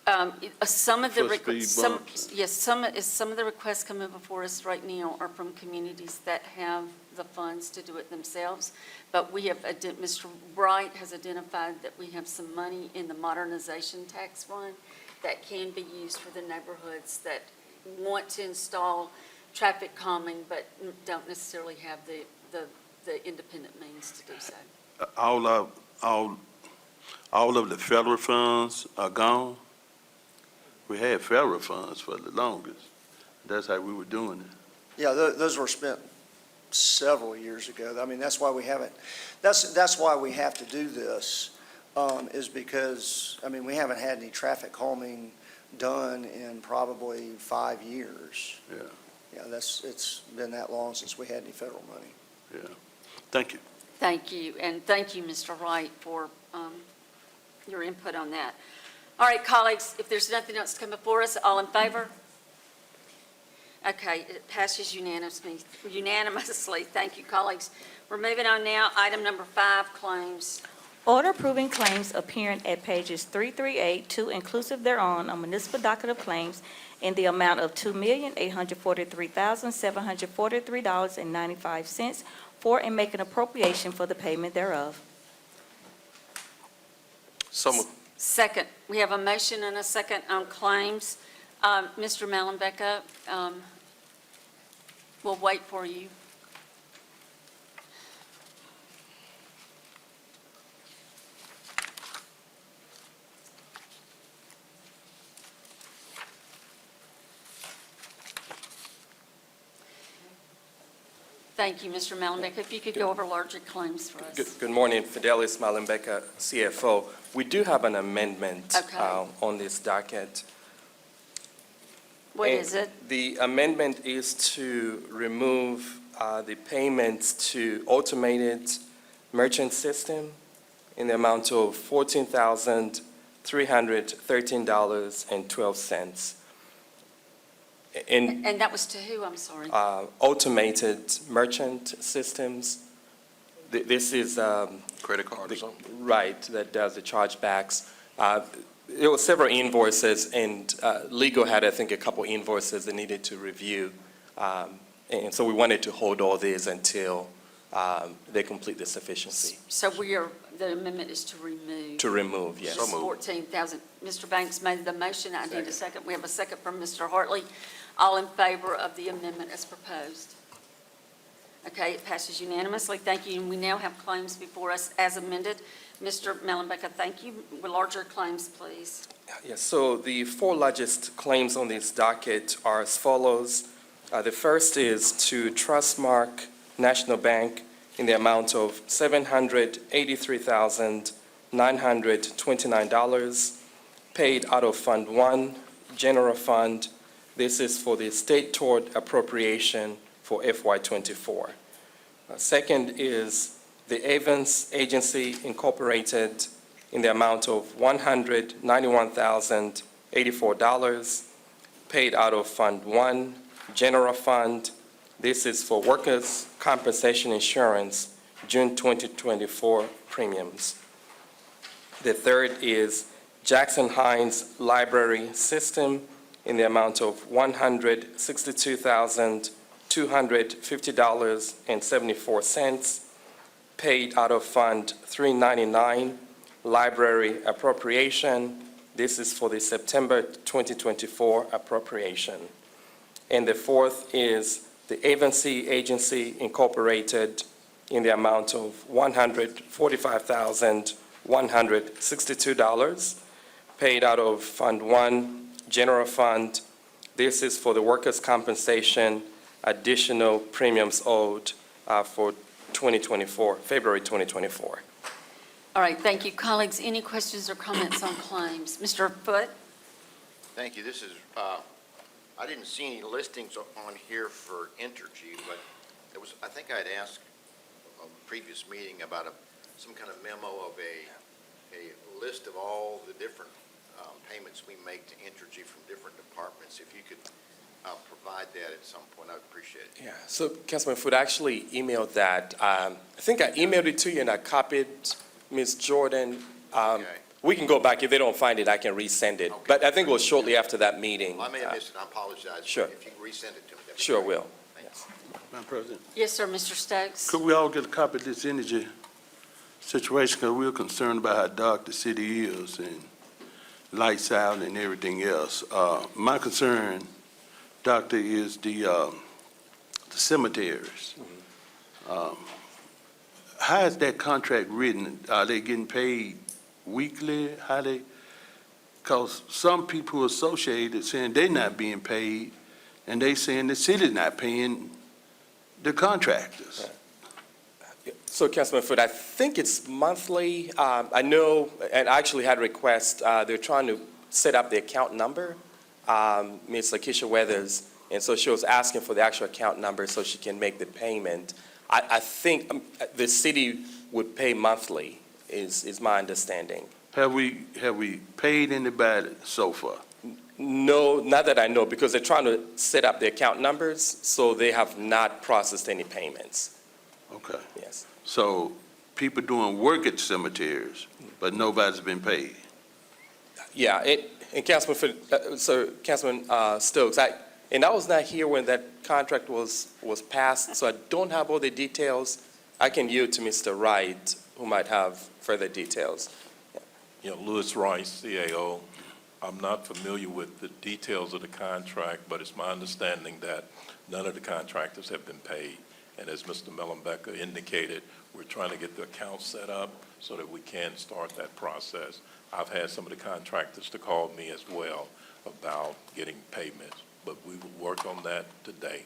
Some of the, For requ- speed some, bumps. yes, some of the requests coming before us right now are from communities that have the funds to do it themselves. But we have, Mr. Wright has identified that we have some money in the modernization tax fund that can be used for the neighborhoods that want to install traffic calming, but don't necessarily have the independent means to do so. All of the federal funds are gone. We had federal funds for the longest. That's how we were doing it. Yeah, those were spent several years ago. I mean, that's why we haven't, that's why we have to do this, is because, I mean, we haven't had any traffic calming done in probably 5 years. Yeah, Yeah, it's been that long since we had any federal money. yeah. Thank you. Thank you, and thank you, Mr. Wright, for your input on that. All right, colleagues, if there's nothing else to come before us, all in favor? Okay, it passes unanimously. Thank you, colleagues. We're moving on now. Item number 5, claims. Order approving claims appearing at pages 338 to inclusive thereon on municipal docket of claims in the amount of $2,843,743.95 for and make an appropriation for the payment thereof. So moved. Second, we have a motion and a second on claims. Mr. Malenbecker, we'll wait for you. Thank you, Mr. Malenbecker. If you could go over larger claims for us. Good morning, Fidelis Malenbecker, CFO. We do have an amendment Okay. on this docket. What And is it? The amendment is to remove the payments to automated merchant system in the amount of $14,313.12. In And that was to who, I'm sorry? automated merchant systems, this is Credit card or something? right, that does the chargebacks. There were several invoices, and legal had, I think, a couple invoices they needed to review. And so we wanted to hold all these until they complete the sufficiency. So the amendment is to remove. To remove, yes. So moved. 14,000. Mr. Banks made the motion. I need a second. We have a second from Mr. Hartley. All in favor of the amendment as proposed? Okay, it passes unanimously. Thank you. And we now have claims before us as amended. Mr. Malenbecker, thank you. Larger claims, please. Yes, so the 4 largest claims on this docket are as follows. The first is to Trustmark National Bank in the amount of $783,929 paid out of Fund 1, General Fund. This is for the state tort appropriation for FY24. Second is the Evans Agency Incorporated in the amount of $191,084 paid out of Fund 1, General Fund. This is for workers' compensation insurance, June 2024 premiums. The third is Jackson Hines Library System in the amount of $162,250.74 paid out of Fund 399 Library Appropriation. This is for the September 2024 appropriation. And the fourth is the Evans Agency Incorporated in the amount of $145,162 paid out of Fund 1, General Fund. This is for the workers' compensation additional premiums owed for 2024, February 2024. All right, thank you. Colleagues, any questions or comments on claims? Mr. Foote? Thank you. This is, I didn't see any listings on here for Entergy, but there was, I think I'd asked a previous meeting about some kind of memo of a list of all the different payments we make to Entergy from different departments. If you could provide that at some point, I'd appreciate it. Yeah, so Councilman Foote actually emailed that. I think I emailed it to you and I copied Ms. Jordan. Okay. We can go back. If they don't find it, I can resend it. But I think it was shortly after that meeting. I may have missed it, I apologize. Sure. If you can resend it to me. that'd be Sure great. will. Thank you. Madam President, Yes, sir, Mr. Stokes. could we all get a copy of this energy situation? Because we're concerned about how dark the city is and lights out and everything else. My concern, Doctor, is the cemeteries. How is that contract written? Are they getting paid weekly? Because some people associated saying they're not being paid, and they saying the city's not paying the contractors. So, Councilman Foote, I think it's monthly. I know, and I actually had a request, they're trying to set up the account number, Ms. Lakeisha Weathers, and so she was asking for the actual account number so she can make the payment. I think the city would pay monthly, is my understanding. Have we paid anybody so far? No, not that I know, because they're trying to set up the account numbers, so they have not processed any payments. Okay. Yes. So people doing work at cemeteries, but nobody's been paid. Yeah, and Councilman Foote, Councilman Stokes, I was not here when that contract was passed, so I don't have all the details. I can yield to Mr. Wright, who might have further details. You know, Louis Rice, CAO. I'm not familiar with the details of the contract, but it's my understanding that none of the contractors have been paid. And as Mr. Mellenbecker indicated, we're trying to get the account set up so that we can start that process. I've had some of the contractors to call me as well about getting payments, but we will work on that today.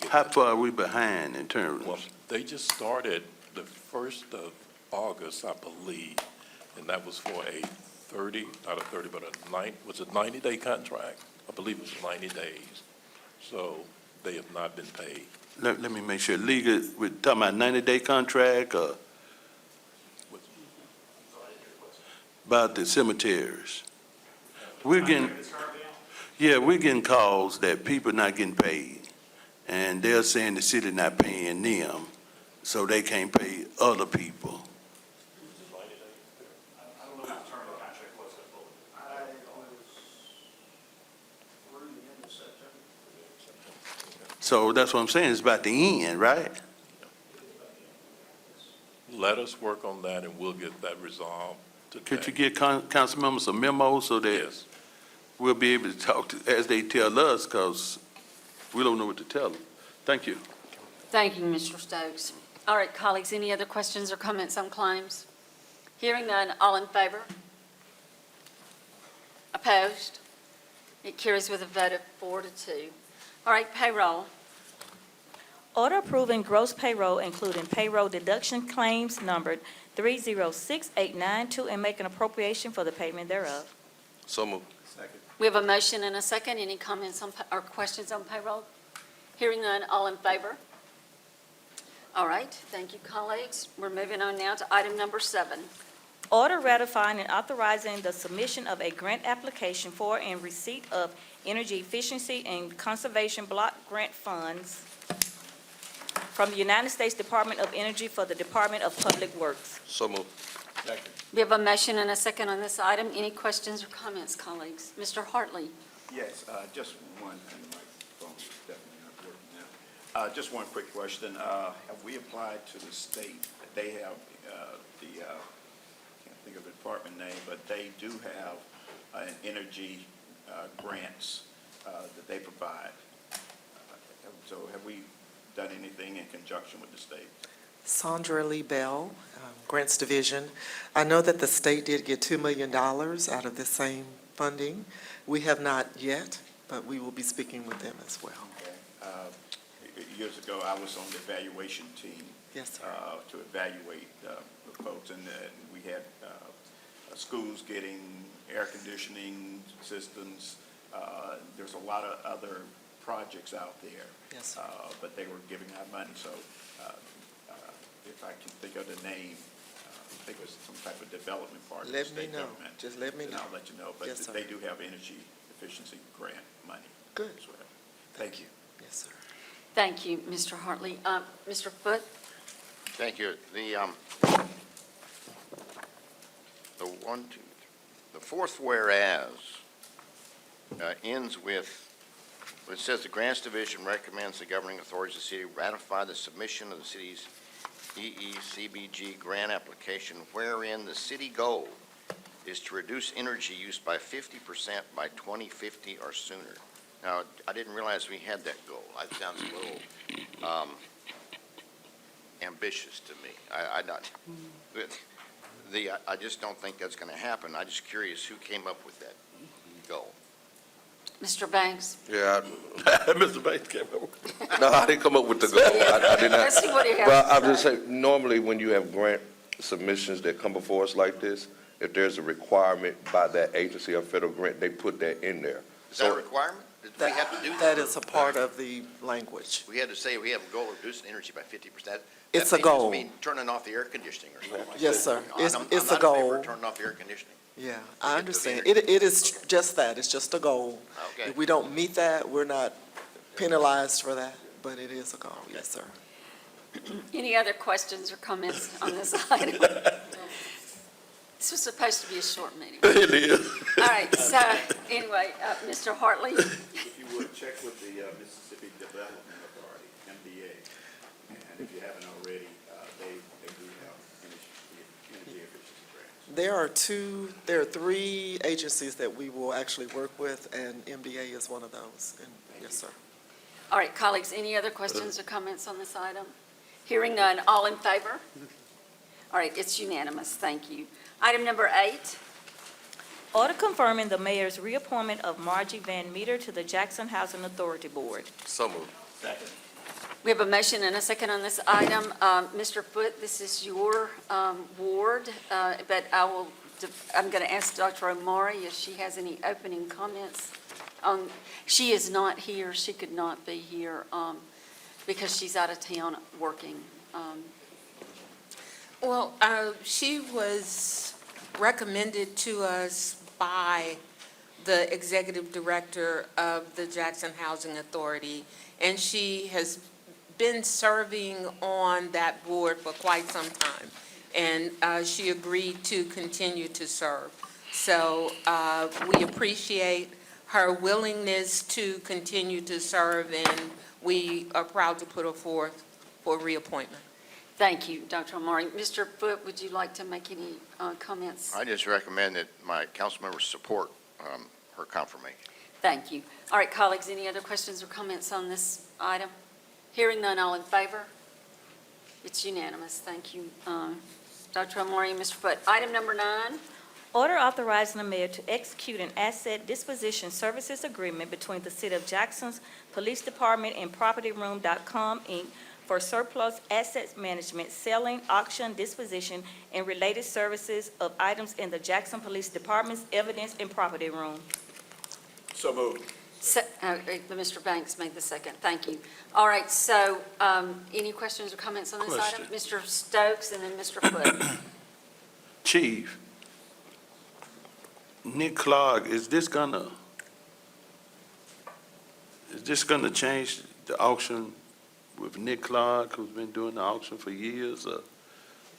How far are we behind in terms? Well, they just started the 1st of August, I believe, and that was for a 90-day contract. I believe it was 90 days. So they have not been paid. Let me make sure, legal, we're talking about 90-day contract or about the cemeteries? We're getting calls that people not getting paid, and they're saying the city not paying them, so they can't pay other people. So that's what I'm saying, it's about the end, right? Let us work on that, and we'll get that resolved today. Could you give council members a memo so that Yes. we'll be able to talk to, as they tell us, because we don't know what to tell them. Thank you. Thank you, Mr. Stokes. All right, colleagues, any other questions or comments on claims? Hearing none, all in favor? Opposed? It carries with a vote of 4-2. All right, payroll. Order approving gross payroll, including payroll deduction claims numbered 306892, and making appropriation for the payment thereof. So moved. We have a motion and a second. Any comments on, or questions on payroll? Hearing none, all in favor? All right, thank you, colleagues. We're moving on now to item number 7. Order ratifying and authorizing the submission of a grant application for and receipt of energy efficiency and conservation block grant funds from the United States Department of Energy for the Department of Public Works. So moved. We have a motion and a second on this item. Any questions or comments, colleagues? Mr. Hartley. Yes, just one, and my phone's definitely not working now. Just one quick question. Have we applied to the state? They have can't think of the department name, but they do have an energy grants that they provide. So have we done anything in conjunction with the state? Sandra Lee Bell, Grants Division. I know that the state did get $2 million out of the same funding. We have not yet, but we will be speaking with them as well. Okay. Years ago, I was on the evaluation team. Yes, sir. To evaluate the folks, and we had schools getting air conditioning systems. There's a lot of other projects out there. Yes, sir. But they were giving out money, so if I can think of the name, I think it was some type of development part of the Let me state know. government. Just let me And know. I'll let you know, but Yes, sir. they do have energy efficiency grant money. Good. as well. Thank you. Yes, sir. Thank you, Mr. Hartley. Mr. Foote? Thank you. The 1, 2, The fourth whereas ends with, it says the Grants Division recommends the governing authorities of the city ratify the submission of the city's EECBG grant application wherein the city goal is to reduce energy use by 50% by 2050 or sooner. Now, I didn't realize we had that goal. That sounds a little ambitious to me. I just don't think that's going to happen. I'm just curious who came up with that goal. Mr. Banks? Yeah, Mr. Banks came up with no, I didn't come up with the goal. I did not. Let's see what he has Well, to I'm just say. saying, normally when you have grant submissions that come before us like this, if there's a requirement by that agency or federal grant, they put that in there. Is that a requirement? Did we have to do that? That is a part of the language. We had to say we have a goal of reducing energy by 50%. It's a goal. That means turning off the air conditioning or something like that. Yes, sir. It's a I'm not in favor goal. of turning off the air conditioning. Yeah, to I get understand. the It is just that. It's just a goal. Okay. If we don't meet that, we're not penalized for that, but it is a goal. Yes, sir. Any other questions or comments on this item? This was supposed to be a short meeting. It is. All right, so anyway, Mr. Hartley? If you would, check with the Mississippi Development Authority, MDA, and if you haven't already, they do have energy efficiency grants. There are three agencies that we will actually work with, and MDA is one of those. And yes, sir. All right, colleagues, any other questions or comments on this item? Hearing none, all in favor? All right, it's unanimous, thank you. Item number 8, Order confirming the mayor's reappointment of Margie Van Meter to the Jackson Housing Authority Board. So moved. we have a motion and a second on this item. Mr. Foote, this is your ward, but I'm going to ask Dr. Omari if she has any opening comments. She is not here, she could not be here because she's out of town working. Well, she was recommended to us by the executive director of the Jackson Housing Authority, and she has been serving on that board for quite some time, and she agreed to continue to serve. So we appreciate her willingness to continue to serve, and we are proud to put her forth for reappointment. Thank you, Dr. Omari. Mr. Foote, would you like to make any comments? I just recommend that my council members support her confirmation. Thank you. All right, colleagues, any other questions or comments on this item? Hearing none, all in favor? It's unanimous. Thank you, Dr. Omari and Mr. Foote. Item number 9, Order authorizing the mayor to execute an asset disposition services agreement between the City of Jackson's Police Department and PropertyRoom.com, Inc. for surplus assets management, selling, auction, disposition, and related services of items in the Jackson Police Department's evidence and property room. So moved. Mr. Banks made the second. Thank you. All right, so any questions or comments on this item? Mr. Stokes and then Mr. Foote. Chief, Nick Clark, is this gonna change the auction with Nick Clark, who's been doing the auction for years, or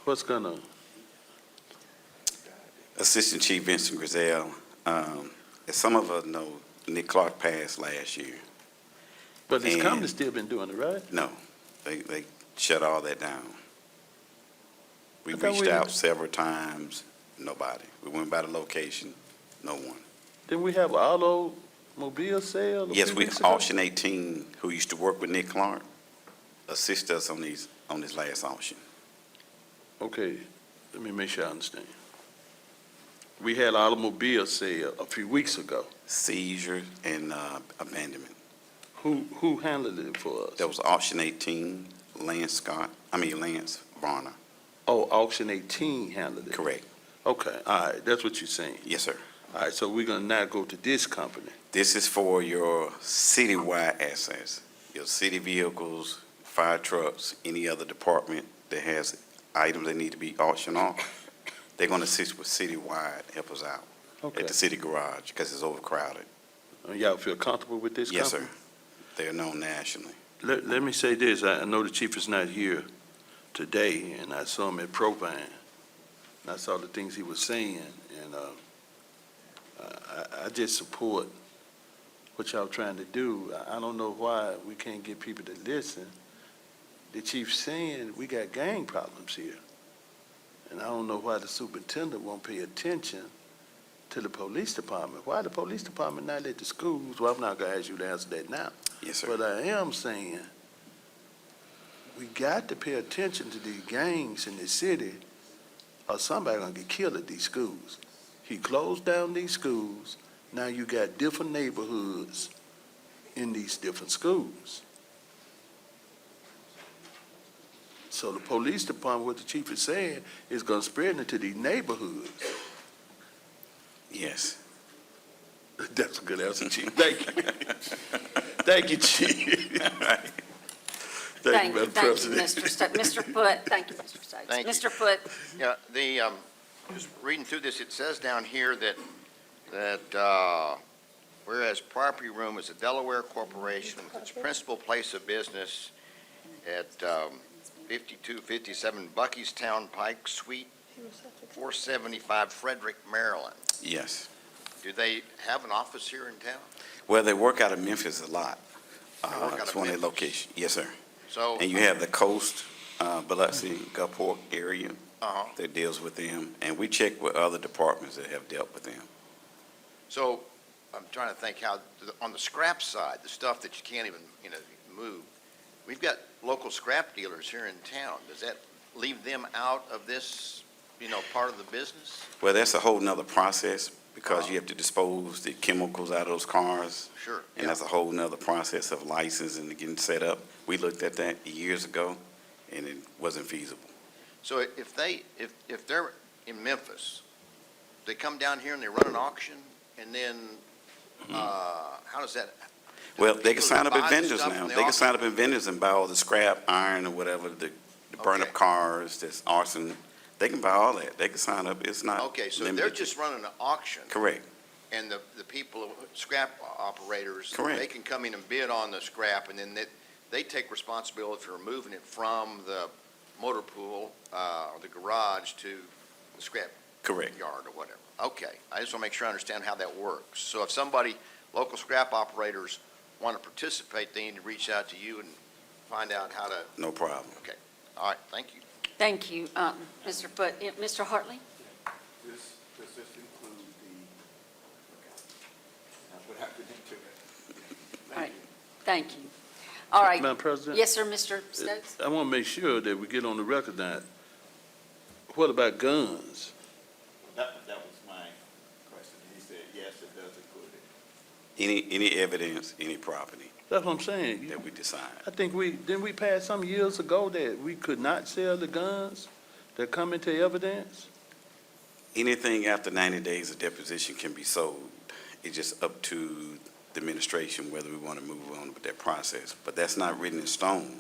what's gonna? Assistant Chief Vincent Griselle, as some of us know, Nick Clark passed last year. But his And- company's still been doing it, right? No, they shut all that down. We I thought reached we- out several times, nobody. We went by the location, no one. Didn't we have an automobile sale? a Yes, few we, weeks ago? Auction 18, who used to work with Nick Clark, assist us on this last auction. Okay, let me make sure I understand. We had an automobile sale a few weeks ago. Seizure and abandonment. Who handled it for us? That was auction 18, Lance Varner. Oh, auction 18 handled it? Correct. Okay, all right, that's what you're saying. Yes, sir. All right, so we're gonna now go to this company. This is for your citywide assets, your city vehicles, fire trucks, any other department that has items that need to be auctioned off. They're going to assist with citywide, help us out Okay. at the city garage because it's overcrowded. Y'all feel comfortable with this Yes, company? sir. They're known nationally. Let me say this, I know the chief is not here today, and I saw him at Provine. And I saw the things he was saying, and I just support what y'all trying to do. I don't know why we can't get people to listen. The chief's saying we got gang problems here. And I don't know why the superintendent won't pay attention to the police department. Why the police department not at the schools? Well, I'm not gonna ask you to answer that now. Yes, sir. But I am saying, we got to pay attention to these gangs in the city, or somebody gonna get killed at these schools. He closed down these schools, now you got different neighborhoods in these different schools. So the police department, what the chief is saying, is gonna spread into these neighborhoods. Yes. That's a good answer, Chief. Thank you. Thank you, Chief. Thank you, Madam President. Mr. Stokes. Mr. Foote, thank you, Mr. Stokes. Thank you. Mr. Foote, Yeah, just reading through this, it says down here that whereas Property Room is a Delaware corporation with its principal place of business at 5257 Buckystown Pike, Suite 475, Frederick, Maryland. Yes. Do they have an office here in town? Well, they work out of Memphis a lot. They work out It's of one of their Memphis? locations. Yes, sir. So, And you have the coast, Biloxi, Gulfport area uh-huh. that deals with them. And we check with other departments that have dealt with them. So I'm trying to think how, on the scrap side, the stuff that you can't even, move, we've got local scrap dealers here in town. Does that leave them out of this, part of the business? Well, that's a whole nother process because you have to dispose the chemicals out of those cars. Sure. And that's a whole nother process of licensing and getting set up. We looked at that years ago, and it wasn't feasible. So if they're in Memphis, they come down here and they run an auction, and then, how does that? Well, they can people sign up buy as the vendors stuff now. from They the can auction? sign up as vendors and buy all the scrap, iron, or whatever, the burn-up Okay. cars, that's arson. They can buy all that. They can sign up. It's not Okay, so limited they're to- just running an auction, Correct. and the people, scrap operators, Correct. they can come in and bid on the scrap, and then they take responsibility for moving it from the motor pool, or the garage to the scrap Correct. yard or whatever. Okay, I just want to make sure I understand how that works. So if somebody, local scrap operators want to participate, they need to reach out to you and find out how to, No problem. okay. All right, thank you. thank you, Mr. Foote. Mr. Hartley? Does this include what happened to it? All right, thank you. All right. Madam President? Yes, sir, Mr. Stokes? I want to make sure that we get on the record that, what about guns? That was my question. He said, yes, it does include it. Any evidence, any property That's what I'm saying. that we decide. I think didn't we pass some years ago that we could not sell the guns that come into evidence? Anything after 90 days of deposition can be sold. It's just up to the administration whether we want to move on with that process. But that's not written in stone.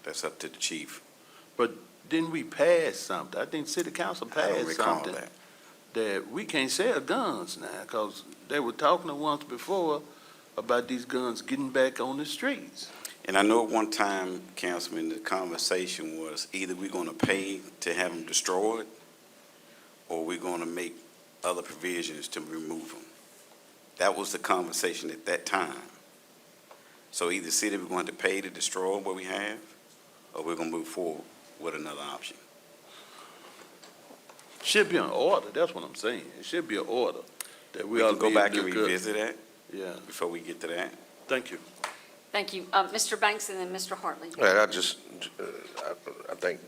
That's up to the chief. But didn't we pass something? I think city council I don't passed recall something that. that we can't sell guns now, because they were talking to once before about these guns getting back on the streets. And I know at one time, Councilman, the conversation was either we're going to pay to have them destroyed or we're going to make other provisions to remove them. That was the conversation at that time. So either city we're going to pay to destroy what we have, or we're going to move forward with another option. Should be an order, that's what I'm saying. It should be an order that we We ought can to go be back able and to do. revisit that Yeah, before we get to that. thank you. Thank you. Mr. Banks and then Mr. Hartley. I think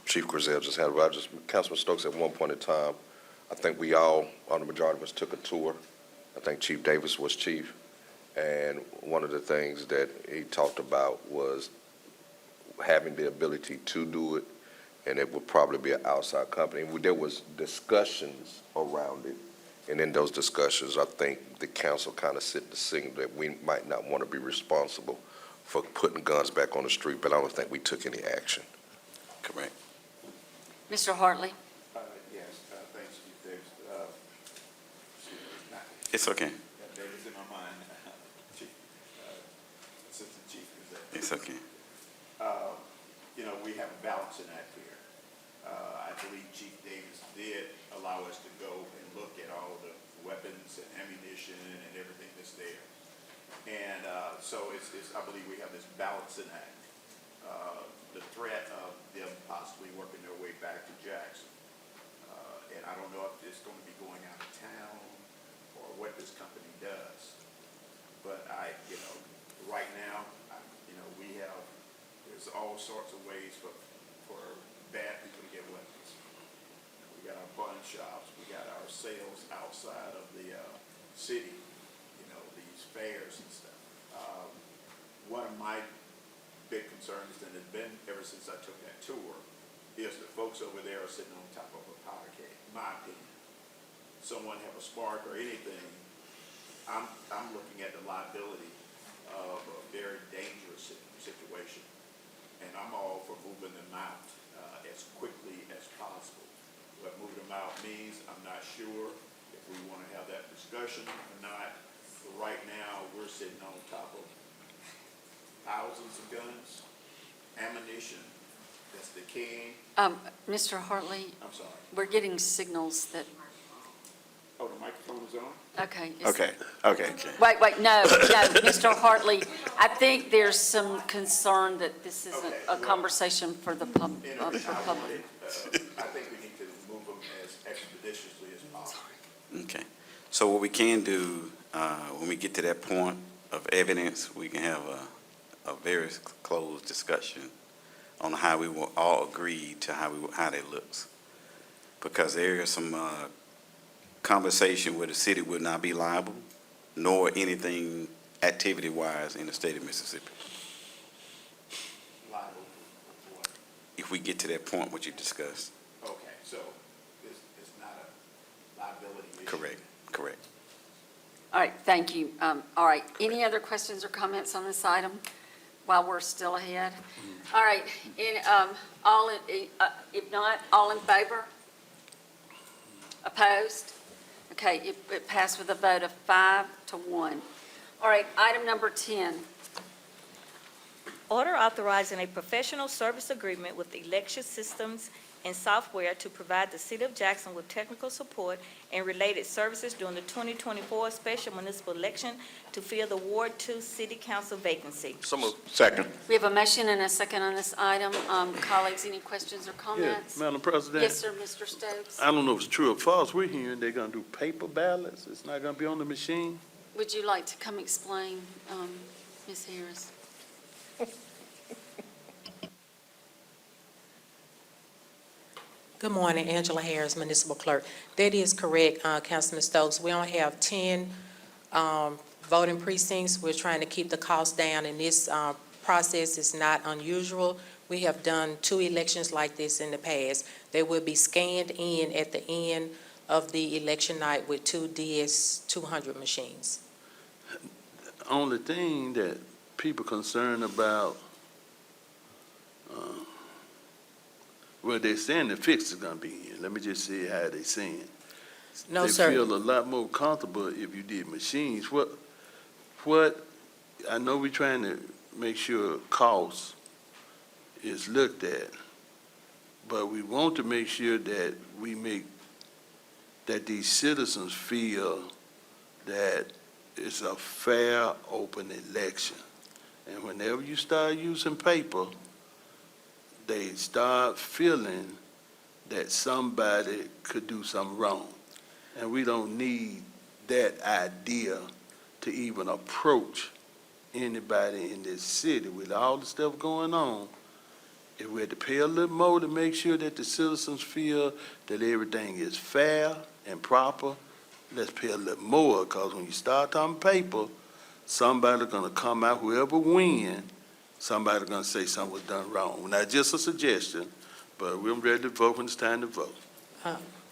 Chief Griselle just had, Councilman Stokes at one point in time, I think we all, or the majority of us, took a tour. I think Chief Davis was chief, and one of the things that he talked about was having the ability to do it, and it would probably be an outside company. There was discussions around it, and in those discussions, I think the council kind of set the signal that we might not want to be responsible for putting guns back on the street, but I don't think we took any action. Correct. Mr. Hartley? Yes, thanks, Chief Davis. It's okay. Davis in my mind, Chief, Assistant Chief Executive. It's okay. We have a balancing act here. I believe Chief Davis did allow us to go and look at all the weapons and ammunition and everything that's there. And so I believe we have this balancing act. The threat of them possibly working their way back to Jackson. And I don't know if it's going to be going out of town or what this company does. But right now, there's all sorts of ways for bad people to get weapons. We got our pawn shops, we got our sales outside of the city, these fairs and stuff. One of my big concerns, and it's been ever since I took that tour, is the folks over there are sitting on top of a powder keg, in my opinion. Someone have a spark or anything, I'm looking at the liability of a very dangerous situation. And I'm all for moving them out as quickly as possible. What moving them out means, I'm not sure if we want to have that discussion or not. But right now, we're sitting on top of thousands of guns, ammunition that's decaying. Mr. Hartley, I'm sorry. we're getting signals that, Oh, the microphone is on? okay. Okay. Wait, no, Mr. Hartley, I think there's some concern that this isn't a conversation for the public. I think we need to move them as expeditiously as possible. Okay. So what we can do, when we get to that point of evidence, we can have a very closed discussion on how we will all agree to how that looks. Because there is some conversation where the city would not be liable, nor anything activity-wise in the state of Mississippi. Liable for what? If we get to that point, what you discussed. Okay, so it's not a liability issue? Correct. All right, thank you. All right, any other questions or comments on this item while we're still ahead? All right, if not, all in favor? Opposed? Okay, it passed with a vote of 5-1. All right, item number 10. Order authorizing a professional service agreement with Election Systems and Software to provide the City of Jackson with technical support and related services during the 2024 special municipal election to fill the Ward 2 City Council vacancy. So moved. Second. We have a motion and a second on this item. Colleagues, any questions or comments? Madam President? Yes, sir, Mr. Stokes. I don't know if it's true or false. We're hearing they're gonna do paper ballots. It's not gonna be on the machine. Would you like to come explain, Ms. Harris? Good morning, Angela Harris, Municipal Clerk. That is correct, Councilman Stokes. We only have 10 voting precincts. We're trying to keep the cost down, and this process is not unusual. We have done 2 elections like this in the past. They will be scanned in at the end of the election night with 2 DS-200 machines. The only thing that people concerned about, well, they're saying the fix is gonna be in. Let me just see how they saying. No, sir. They feel a lot more comfortable if you did machines. What, I know we're trying to make sure cost is looked at, but we want to make sure that that these citizens feel that it's a fair, open election. And whenever you start using paper, they start feeling that somebody could do something wrong. And we don't need that idea to even approach anybody in this city. With all the stuff going on, if we had to pay a little more to make sure that the citizens feel that everything is fair and proper, let's pay a little more, because when you start talking paper, somebody's gonna come out, whoever wins, somebody's gonna say something was done wrong. Not just a suggestion, but we're ready to vote when it's time to vote.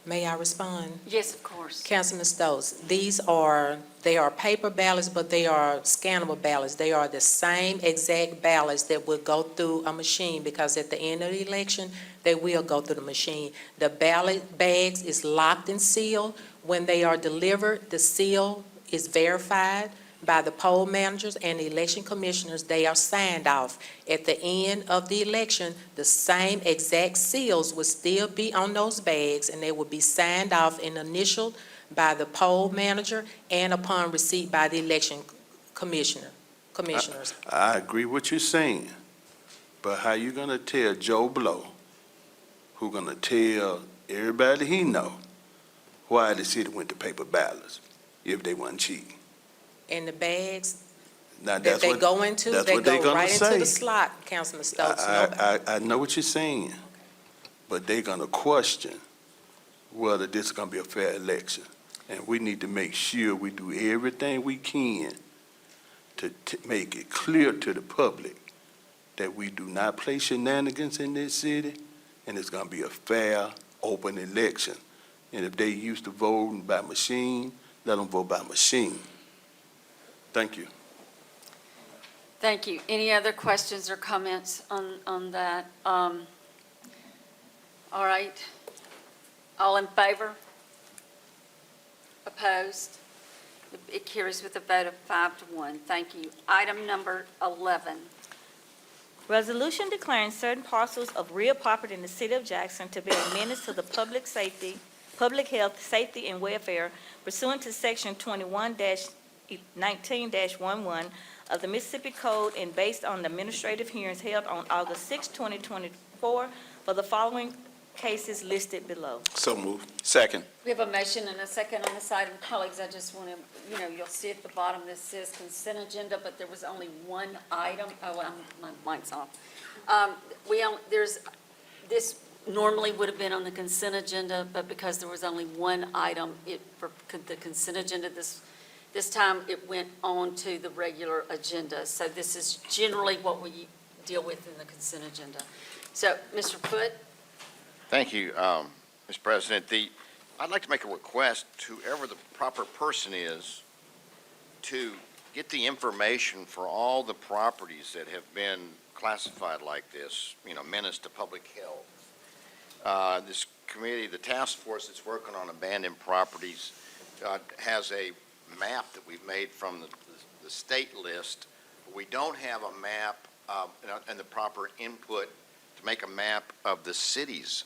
May I respond? Yes, of course. Councilman Stokes, they are paper ballots, but they are scannable ballots. They are the same exact ballots that will go through a machine, because at the end of the election, they will go through the machine. The ballot bags is locked and sealed. When they are delivered, the seal is verified by the poll managers and the election commissioners. They are signed off. At the end of the election, the same exact seals will still be on those bags, and they will be signed off and initialed by the poll manager and upon receipt by the election commissioners. I agree what you're saying, but how you gonna tell Joe Blow, who gonna tell everybody he know, why the city went to paper ballots if they wasn't cheating? And the bags Now, that that's they what, go into, that's they what they go gonna right into say. the slot, Councilman Stokes. I know what you're saying, but they're gonna question whether this is gonna be a fair election. And we need to make sure we do everything we can to make it clear to the public that we do not play shenanigans in this city, and it's gonna be a fair, open election. And if they used to voting by machine, let them vote by machine. Thank you. Thank you. Any other questions or comments on that? All right. All in favor? Opposed? It carries with a vote of 5-1. Thank you. Item number 11. Resolution declaring certain parcels of real property in the city of Jackson to be a menace to the public health, safety, and welfare pursuant to section 21-19-11 of the Mississippi Code and based on the administrative hearings held on August 6, 2024, for the following cases listed below. So moved. Second. We have a motion and a second on this item. Colleagues, I just want to, you'll see at the bottom, this says consent agenda, but there was only one item. Oh, my mic's off. This normally would have been on the consent agenda, but because there was only one item, for the consent agenda, this time it went on to the regular agenda. So this is generally what we deal with in the consent agenda. So, Mr. Foote? Thank you, Mr. President. I'd like to make a request to whoever the proper person is to get the information for all the properties that have been classified like this, menace to public health. This committee, the task force that's working on abandoned properties, has a map that we've made from the state list. We don't have a map and the proper input to make a map of the cities,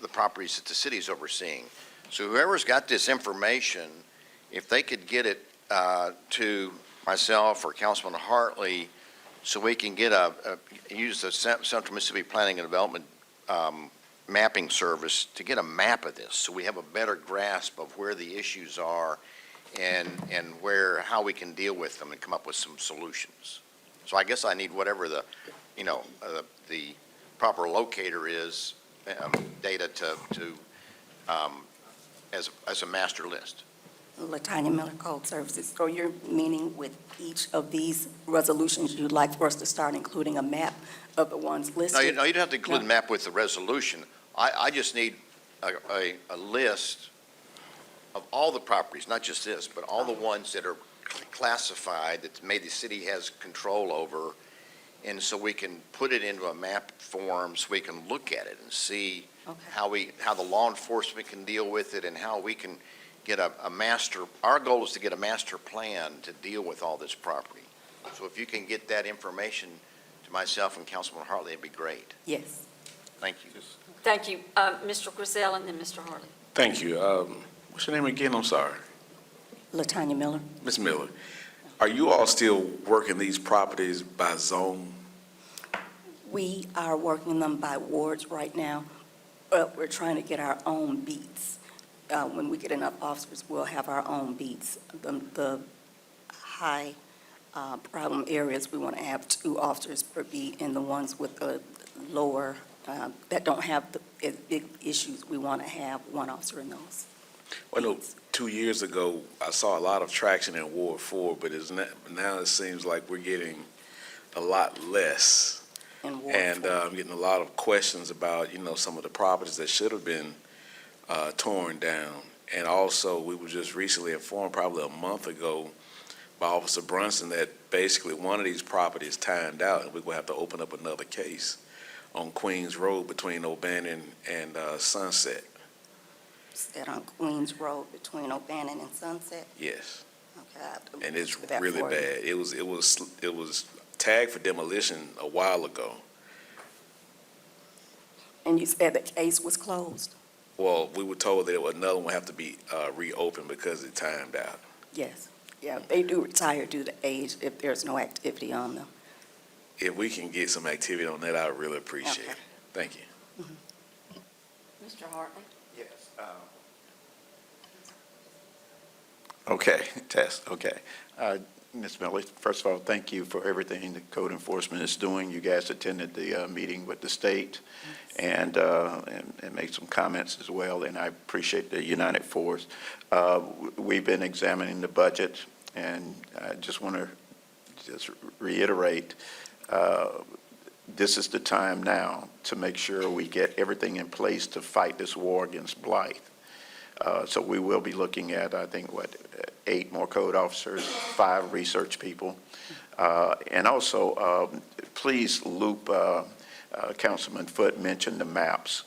the properties that the city's overseeing. So whoever's got this information, if they could get it to myself or Councilman Hartley, so we can get use the Central Mississippi Planning and Development mapping service to get a map of this, so we have a better grasp of where the issues are and how we can deal with them and come up with some solutions. So I guess I need whatever the proper locator is, data as a master list. Latanya Miller, Code Services. So you're meaning with each of these resolutions, you'd like for us to start including a map of the ones listed? No, you don't have to include a map with the resolution. I just need a list of all the properties, not just this, but all the ones that are classified, that maybe the city has control over, and so we can put it into a map form so we can look at it and see how the law enforcement can deal with it and how we can get a master. Our goal is to get a master plan to deal with all this property. So if you can get that information to myself and Councilman Hartley, it'd be great. Yes. Thank you. Thank you. Mr. Griselle and then Mr. Hartley. Thank you. What's your name again? I'm sorry. Latanya Miller. Ms. Miller, are you all still working these properties by zone? We are working them by wards right now. We're trying to get our own beats. When we get enough officers, we'll have our own beats. The high problem areas, we want to have 2 officers per beat, and the ones with the lower, that don't have the big issues, we want to have 1 officer in those. Well, no, 2 years ago, I saw a lot of traction in Ward 4, but now it seems like we're getting a lot less. And I'm getting a lot of questions about, some of the properties that should have been torn down. And also, we were just recently informed, probably a month ago, by Officer Brunson that basically one of these properties timed out, and we're going to have to open up another case on Queens Road between O'Bannon and Sunset. Is that on Queens Road between O'Bannon and Sunset? Yes. Okay, I have to And it's look for that really for you. bad. It was tagged for demolition a while ago. And you said the case was closed? Well, we were told that another one would have to be reopened because it timed out. Yes. Yeah, they do retire due to age if there's no activity on them. If we can get some activity on that, I would really appreciate it. Thank you. Mr. Hartley? Yes. Okay, test, okay. Ms. Miller, first of all, thank you for everything the code enforcement is doing. You guys attended the meeting with the state and made some comments as well, and I appreciate the united force. We've been examining the budget, and I just want to reiterate, this is the time now to make sure we get everything in place to fight this war against blight. So we will be looking at, I think, 8 more code officers, 5 research people. And also, please loop, Councilman Foote mentioned the maps.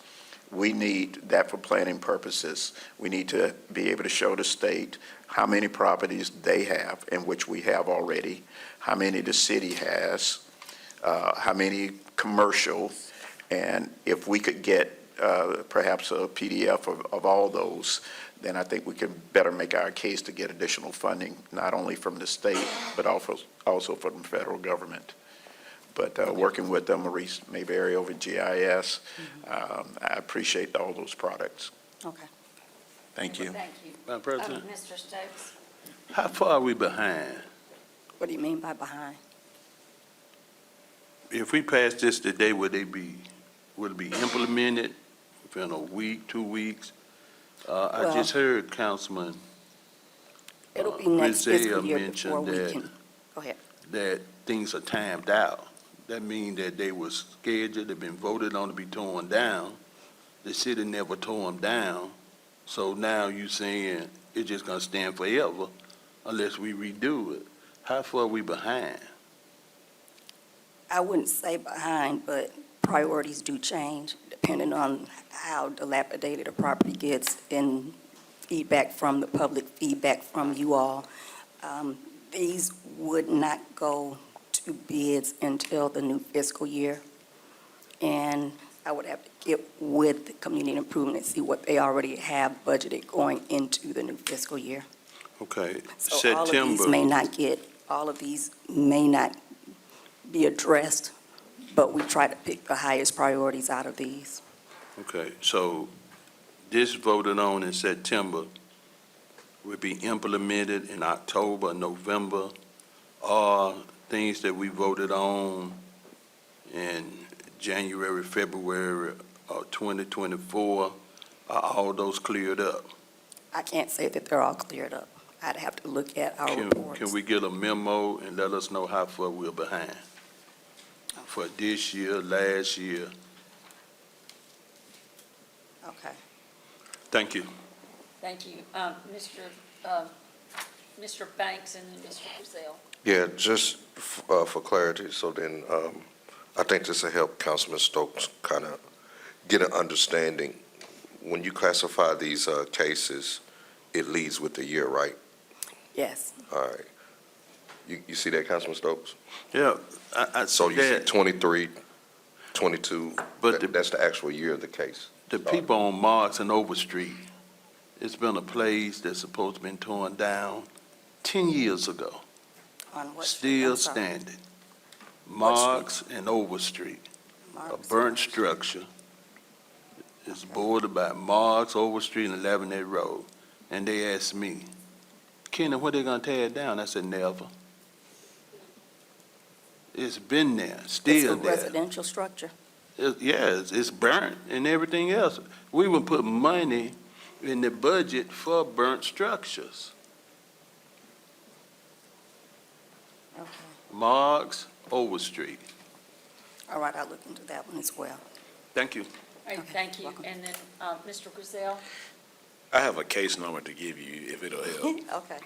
We need that for planning purposes. We need to be able to show the state how many properties they have, and which we have already, how many the city has, how many commercial, and if we could get perhaps a PDF of all those, then I think we can better make our case to get additional funding, not only from the state, but also from the federal government. But working with them, Maurice Mayberry over at GIS, I appreciate all those products. Okay. Thank you. Thank you. Madam President, Mr. Stokes? how far are we behind? What do you mean by behind? If we pass this today, would it be implemented within a week, 2 weeks? I just heard Councilman It'll be next fiscal Griselle year mention before we that, can, go ahead. that things are timed out. That means that they were scheduled, they've been voted on to be torn down. The city never tore them down. So now you saying it's just gonna stand forever unless we redo it. How far are we behind? I wouldn't say behind, but priorities do change depending on how dilapidated a property gets and feedback from the public, feedback from you all. These would not go to bids until the new fiscal year. And I would have to get with the community improvement and see what they already have budgeted going into the new fiscal year. Okay, So all of these may not be addressed, but we try to pick the highest priorities out of these. Okay, so this voted on in September will be implemented in October, November, or things that we voted on in January, February of 2024, are all those cleared up? I can't say that they're all cleared up. I'd have to look at our reports. Can we get a memo and let us know how far we're behind? For this year, last year? Okay. Thank you. Thank you. Mr. Banks and then Mr. Griselle. Yeah, just for clarity, so then I think this will help Councilman Stokes kind of get an understanding. When you classify these cases, it leads with the year, right? Yes. All right. You see that, Councilman Stokes? Yeah, I So see you see that. 23, 22, But that's the actual year of the case. The people on Marks and Overstreet, it's been a place that's supposed to have been torn down 10 years ago. On what street? Still I'm sorry. standing. What street? Marks and Overstreet, a Marks. burnt structure. It's bordered by Marks, Overstreet, and 11th Road. And they asked me, Kenny, when they gonna tear it down? I said, never. It's been there, It's still a there. residential structure. Yes, it's burnt and everything else. We would put money in the budget for burnt structures. Okay. Marks, Overstreet. All right, I'll look into that one as well. Thank you. All right, Okay, thank you. welcome. And then, Mr. Griselle? I have a case number to give you if it'll help. Okay.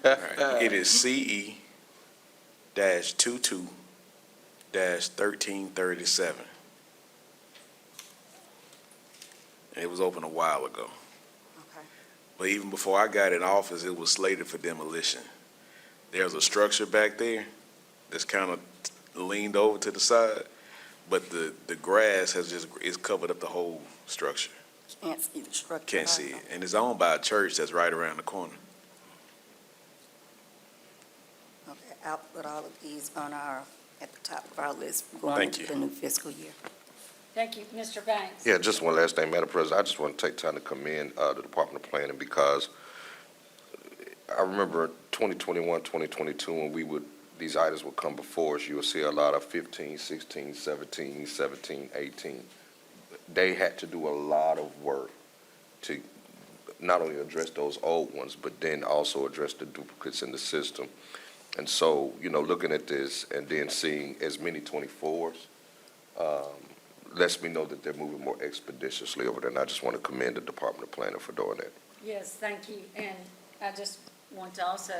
All right. It is CE-22-1337. And it was open a while ago. Okay. But even before I got in office, it was slated for demolition. There's a structure back there that's kind of leaned over to the side, but the grass has it's covered up the whole structure. Can't see the structure. Can't see it. And it's owned by a church that's right around the corner. Okay, I'll put all of these on at the top of our list going Thank into you. the new fiscal year. Thank you. Mr. Banks? Yeah, just one last thing, Madam President. I just want to take time to commend the Department of Planning because I remember 2021, 2022, when these items would come before us, you would see a lot of 15, 16, 17, 17, 18. They had to do a lot of work to not only address those old ones, but then also address the duplicates in the system. And so, looking at this and then seeing as many 24s, lets me know that they're moving more expeditiously over there. And I just want to commend the Department of Planning for doing that. Yes, thank you. And I just want to also,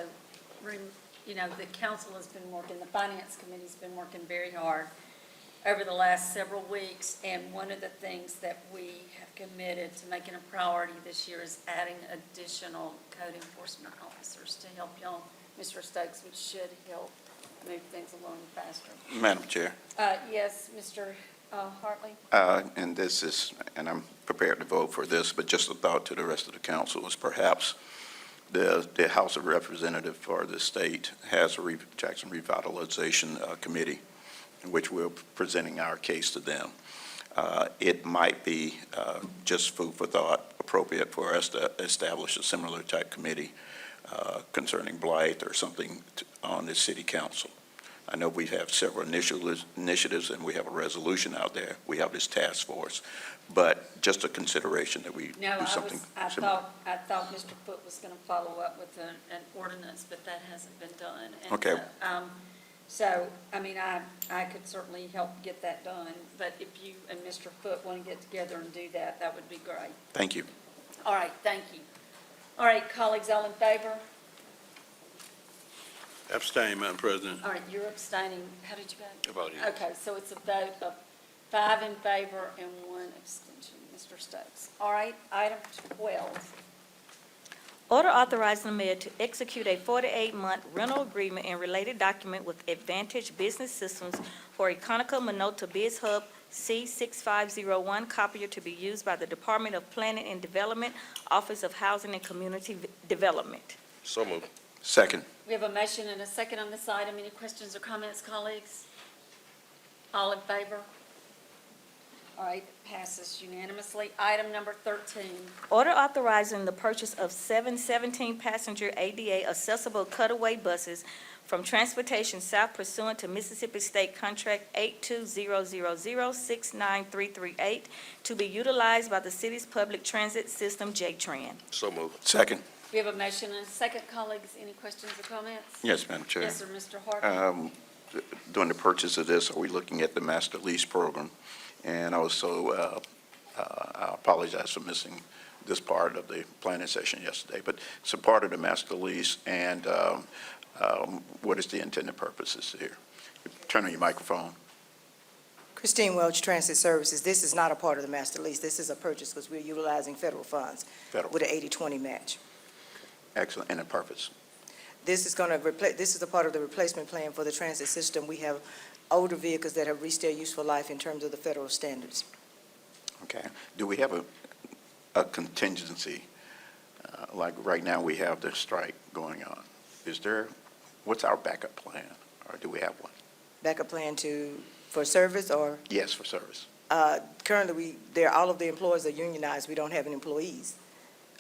the council has been working, the finance committee's been working very hard over the last several weeks. And one of the things that we have committed to making a priority this year is adding additional code enforcement officers to help y'all, Mr. Stokes, which should help move things along faster. Madam Chair. Yes, Mr. Hartley? And I'm prepared to vote for this, but just a thought to the rest of the council is perhaps the House of Representatives for the state has a Jackson Revitalization Committee in which we're presenting our case to them. It might be just food for thought appropriate for us to establish a similar type committee concerning blight or something on the city council. I know we have several initiatives and we have a resolution out there. We have this task force, but just a consideration that we No, do something similar. I thought Mr. Foote was going to follow up with an ordinance, but that hasn't been done. And, Okay. So, I could certainly help get that done, but if you and Mr. Foote want to get together and do that, that would be great. Thank you. All right, thank you. All right, colleagues, all in favor? Abstain, Madam President. All right, you're abstaining. How did you vote? About it. Okay, so it's a vote of 5 in favor and 1 abstention, Mr. Stokes. All right, item 12. Order authorizing the mayor to execute a 48-month rental agreement and related document with Advantage Business Systems for a Conoco Minota Biz Hub C6501 copier to be used by the Department of Planning and Development, Office of Housing and Community Development. So moved. Second. We have a motion and a second on this item. Any questions or comments, colleagues? All in favor? All right, passes unanimously. Item number 13. Order authorizing the purchase of 7 17-passenger ADA accessible cutaway buses from Transportation South pursuant to Mississippi State Contract 8200069338 to be utilized by the city's public transit system, J-Tran. So moved. Second. We have a motion and a second, colleagues. Any questions or comments? Yes, Madam Chair. Yes, sir, Mr. Harden. During the purchase of this, are we looking at the master lease program? And also, I apologize for missing this part of the planning session yesterday, but it's a part of the master lease, and what is the intended purposes here? Turn on your microphone. Christine Welch, Transit Services. This is not a part of the master lease. This is a purchase because we're utilizing federal funds Federal. with an 80-20 match. Excellent, and a purpose. This is going to replace, this is a part of the replacement plan for the transit system. We have older vehicles that have reached their useful life in terms of the federal standards. Okay. Do we have a contingency? Like right now, we have the strike going on. What's our backup plan, or do we have one? Backup plan for service or? Yes, for service. Currently, all of the employees are unionized. We don't have any employees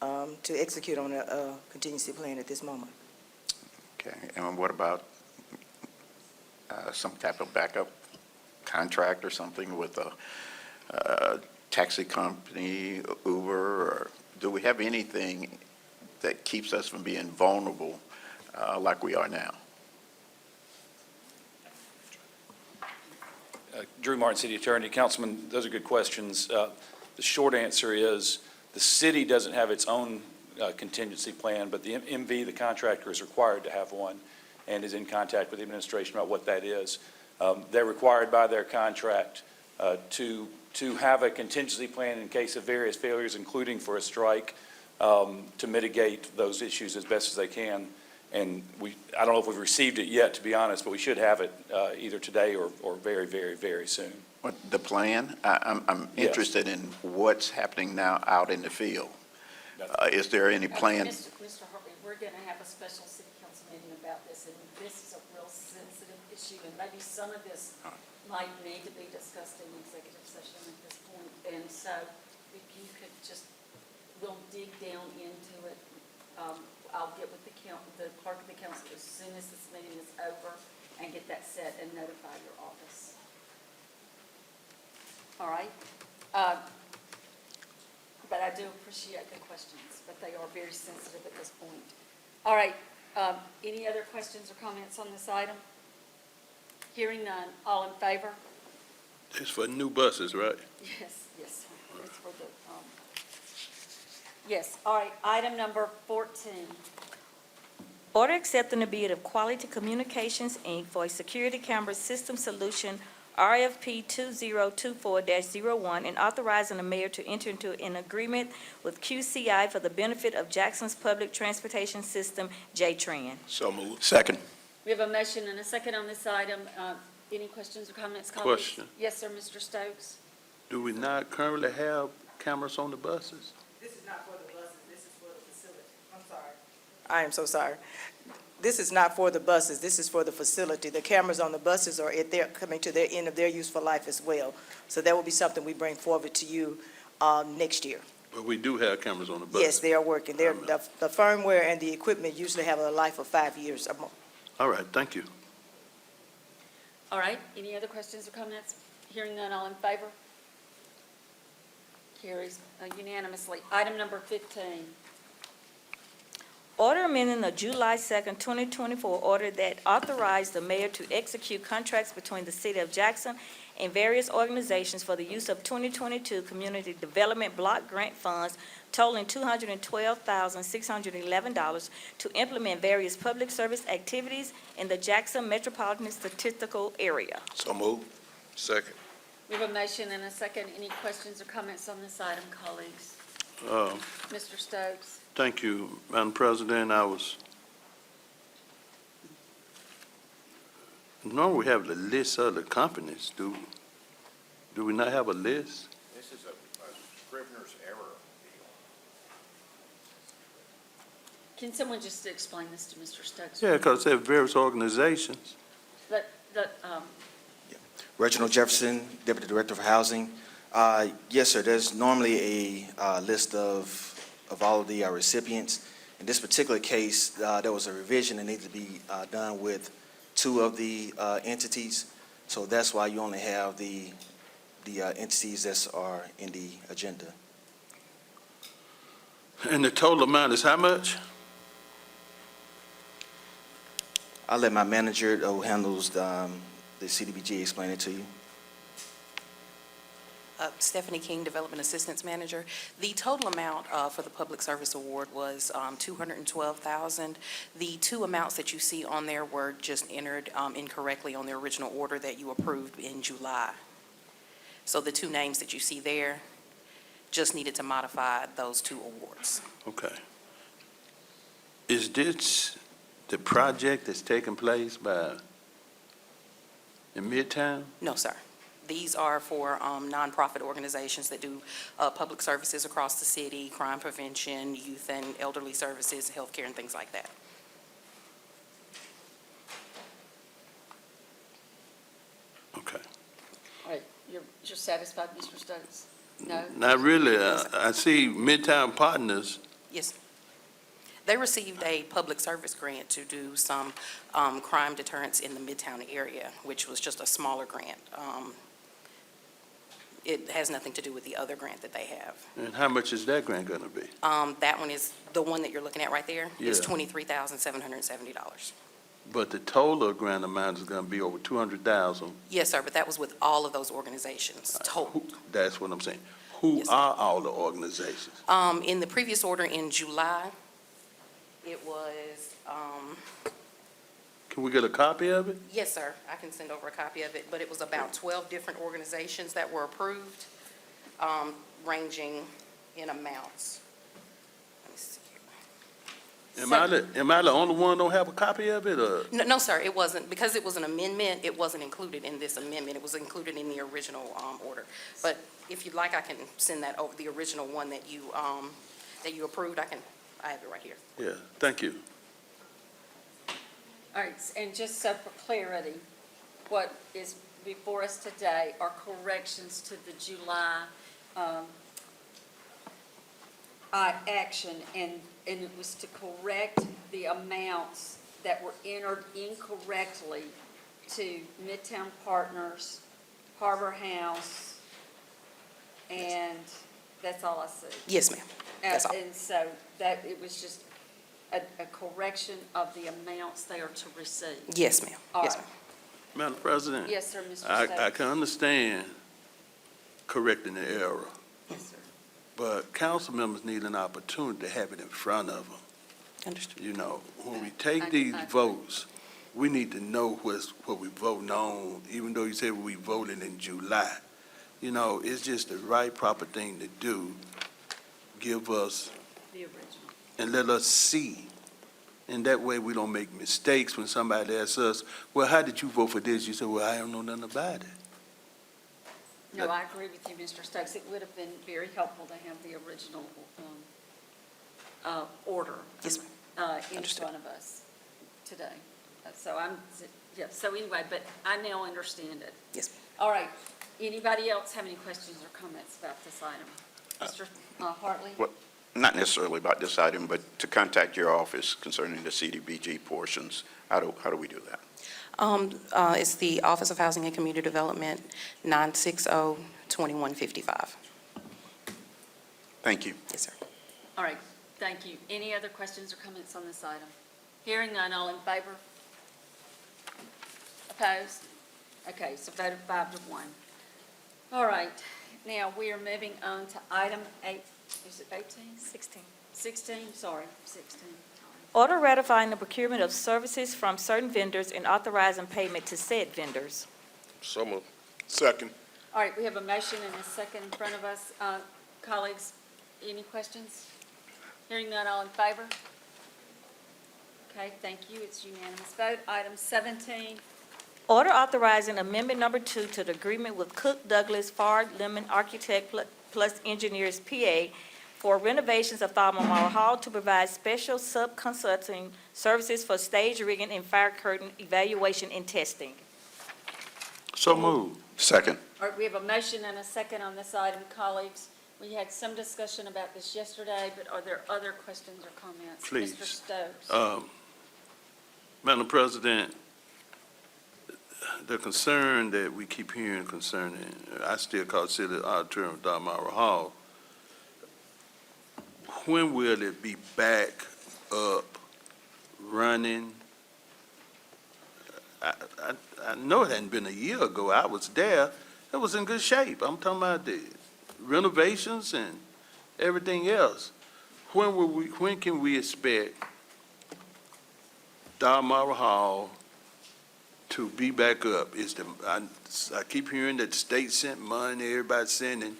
to execute on a contingency plan at this moment. Okay, and what about some type of backup contract or something with a taxi company, Uber, or do we have anything that keeps us from being vulnerable like we are now? Drew Martin, City Attorney. Councilman, those are good questions. The short answer is the city doesn't have its own contingency plan, but the MV, the contractor, is required to have one and is in contact with the administration about what that is. They're required by their contract to have a contingency plan in case of various failures, including for a strike, to mitigate those issues as best as they can. And I don't know if we've received it yet, to be honest, but we should have it either today or very, very, very soon. The plan, I'm Yes. interested in what's happening now out in the field. Is there any plan? Mr. Hartley, we're going to have a special city council meeting about this, and this is a real sensitive issue, and maybe some of this might need to be discussed in executive session at this point. And so if you could just, we'll dig down into it. I'll get with the clerk of the council as soon as this meeting is over and get that set and notify your office. All right? But I do appreciate the questions, but they are very sensitive at this point. All right, any other questions or comments on this item? Hearing none, all in favor? It's for new buses, right? Yes, yes, it's for the, yes, all right, item number 14. Order accepting the bid of Quality Communications, Inc. for a security camera system solution, RFP 2024-01, and authorizing the mayor to enter into an agreement with QCI for the benefit of Jackson's public transportation system, J-Tran. So moved. Second. We have a motion and a second on this item. Any questions or comments, colleagues? Question. Yes, sir, Mr. Stokes? Do we not currently have cameras on the buses? This is not for the buses, this is for the facility. I'm sorry. I am so sorry. This is not for the buses, this is for the facility. The cameras on the buses are coming to their end of their useful life as well. So that will be something we bring forward to you next year. But we do have cameras on the buses. Yes, they are working. The firmware and the equipment usually have a life of 5 years or more. All right, thank you. All right, any other questions or comments? Hearing none, all in favor? Carries unanimously. Item number 15. Order amending the July 2nd, 2024 order that authorized the mayor to execute contracts between the city of Jackson and various organizations for the use of 2022 Community Development Block Grant Funds totaling $212,611 to implement various public service activities in the Jackson Metropolitan Statistical Area. So moved. Second. We have a motion and a second. Any questions or comments on this item, colleagues? Mr. Stokes? Thank you, Madam President. Normally we have the list of the companies. Do we not have a list? This is a scrivener's error. Can someone just explain this to Mr. Stokes? Yeah, because there are various organizations. Reginald Jefferson, Deputy Director of Housing. Yes, sir, there's normally a list of all of the recipients. In this particular case, there was a revision that needed to be done with 2 of the entities. So that's why you only have the entities that are in the agenda. And the total amount is how much? I'll let my manager who handles the CDBG explain it to you. Stephanie King, Development Assistance Manager. The total amount for the Public Service Award was $212,000. The 2 amounts that you see on there were just entered incorrectly on the original order that you approved in July. So the 2 names that you see there just needed to modify those 2 awards. Okay. Is this the project that's taking place in Midtown? No, sir. These are for nonprofit organizations that do public services across the city, crime prevention, youth and elderly services, healthcare, and things like that. Okay. All right, you're satisfied, Mr. Stokes? No? Not really. I see Midtown Partners. Yes. They received a public service grant to do some crime deterrence in the Midtown area, which was just a smaller grant. It has nothing to do with the other grant that they have. And how much is that grant going to be? That one is, the one that you're looking at right there, is Yeah. $23,770. But the total grant amount is going to be over 200,000. Yes, sir, but that was with all of those organizations, total. That's what I'm saying. Who are all the organizations? In the previous order in July, it was, Can we get a copy of it? yes, sir, I can send over a copy of it, but it was about 12 different organizations that were approved, ranging in amounts. Let me see here. Am I the only one don't have a copy of it, or? No, sir, it wasn't. Because it was an amendment, it wasn't included in this amendment. It was included in the original order. But if you'd like, I can send that over, the original one that you approved. I have it right here. Yeah, thank you. All right, and just so for clarity, what is before us today are corrections to the July action, and it was to correct the amounts that were entered incorrectly to Midtown Partners, Harbor House, and that's all I see. Yes, ma'am. That's all. And so that, it was just a correction of the amounts they are to receive. Yes, ma'am. All Yes, right. ma'am. Madam President? Yes, sir, Mr. I Stokes. can understand correcting the error, Yes, sir. but council members need an opportunity to have it in front of them. Understood. You know, when we take these votes, we need to know what we voting on, even though you say we voted in July. You know, it's just the right, proper thing to do. Give us The original. and let us see. And that way we don't make mistakes when somebody asks us, well, how did you vote for this? You say, well, I don't know nothing about it. No, I agree with you, Mr. Stokes. It would have been very helpful to have the original order Yes, in front of us today. So anyway, but I now understand it. Yes. All right. Anybody else have any questions or comments about this item? Mr. Hartley? Well, not necessarily about this item, but to contact your office concerning the CDBG portions, how do we do that? It's the Office of Housing and Community Development, 960-2155. Thank you. Yes, sir. All right, thank you. Any other questions or comments on this item? Hearing none, all in favor? Opposed? Okay, so voted 5-1. All right, now we are moving on to item 8, is it 18? 16. 16, sorry, 16. Order ratifying the procurement of services from certain vendors and authorizing payment to said vendors. So moved. Second. All right, we have a motion and a second in front of us. Colleagues, any questions? Hearing none, all in favor? Okay, thank you, it's unanimous vote. Item 17, Order authorizing amendment number 2 to the agreement with Cook Douglas Fard Lemon Architect plus Engineers, PA, for renovations of Memorial Hall to provide special sub-consulting services for stage rigging and fire curtain evaluation and testing. So moved. Second. all right, we have a motion and a second on this item, colleagues. We had some discussion about this yesterday, but are there other questions or comments? Please. Mr. Stokes? Madam President, the concern that we keep hearing concerning, I still call it City Auditorium, Dalmara Hall, when will it be back up running? I know it hadn't been a year ago. I was there. It was in good shape. I'm talking about the renovations and everything else. When can we expect Dalmara Hall to be back up? I keep hearing that the state sent money, everybody's sending.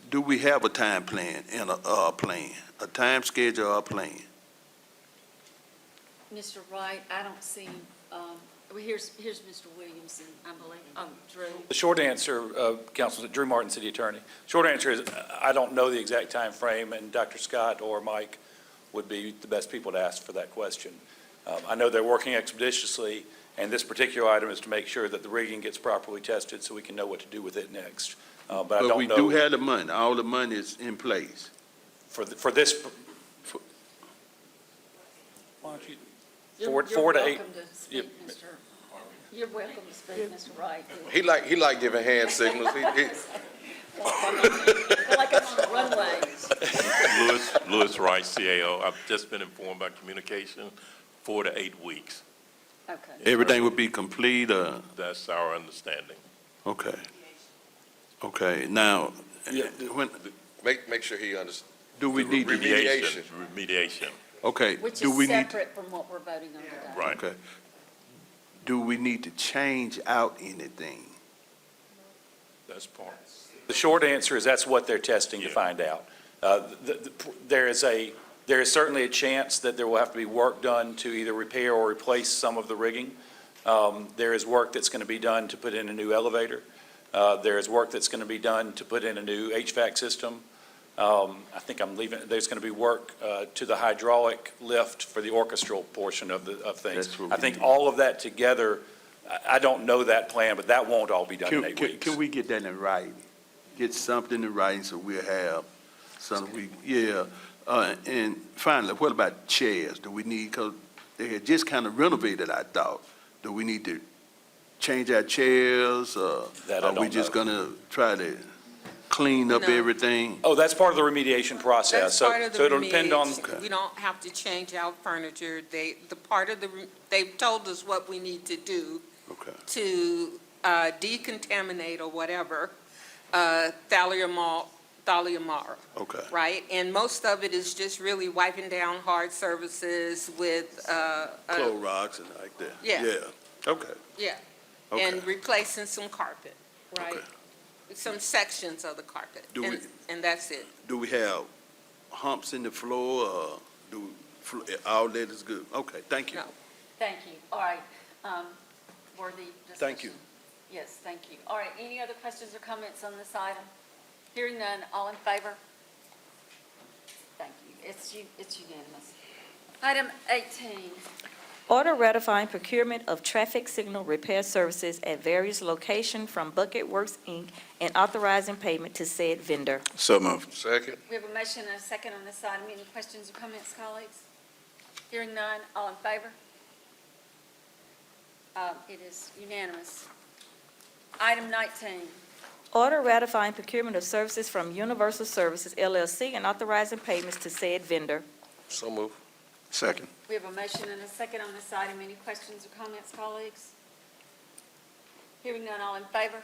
Do we have a time plan and a plan, a time schedule or a plan? Mr. Wright, I don't see, here's Mr. Williamson, I believe. Drew? The short answer, Councilman, Drew Martin, City Attorney. Short answer is, I don't know the exact time frame, and Dr. Scott or Mike would be the best people to ask for that question. I know they're working expeditiously, and this particular item is to make sure that the rigging gets properly tested so we can know what to do with it next. But I But don't we know. do have the money. All the money is in place. For this, why don't you, You're 4 to 8. welcome to speak, You're welcome to speak, Mr. Wright. He like giving hand signals. Like I'm on the runway. Louis Rice, CAO. I've just been informed by communication, 4 to 8 weeks. Okay. Everything would be complete, That's our understanding. okay. Okay, now, when, Make sure he understands. do we need to, Remediation. Remediation, okay, Which do is we need, separate from what we're voting on today. right. okay. Do we need to change out anything? That's part. The short answer is that's what they're testing to find out. There is a There is certainly a chance that there will have to be work done to either repair or replace some of the rigging. There is work that's going to be done to put in a new elevator. There is work that's going to be done to put in a new HVAC system. I think there's going to be work to the hydraulic lift for the orchestral portion of things. That's what I we think need. all of that together, I don't know that plan, but that won't all be done in 8 weeks. Can we get that in writing? Get something in writing so we'll have something, and finally, what about chairs? Do we need, because they had just kind of renovated, I thought. Do we need to change our chairs? That I Are we don't just know. gonna try to clean up No. everything? Oh, that's part of the remediation process. That's So part of the so it'll depend on, remediation. We don't have to change out furniture. They've told us what we need to do Okay. to decontaminate or whatever, thalliumar, Okay. right? And most of it is just really wiping down hard surfaces with, Clorox and like that? Yeah. Yeah, okay, yeah, okay. and replacing some carpet, right? Okay. Some sections of the carpet. Do we- And that's it. Do we have humps in the floor, or all that is good? Okay, thank you. No. Thank you. All right. Worthy discussion? Thank you. Yes, thank you. All right, any other questions or comments on this item? Hearing none, all in favor? Thank you. It's unanimous. Item 18. Order ratifying procurement of traffic signal repair services at various locations from Bucket Works, Inc., and authorizing payment to said vendor. So moved. Second? We have a motion and a second on this item. Any questions or comments, colleagues? Hearing none, all in favor? It is unanimous. Item 19. Order ratifying procurement of services from Universal Services, LLC, and authorizing payments to said vendor. So move. Second. We have a motion and a second on this item. Any questions or comments, colleagues? Hearing none, all in favor?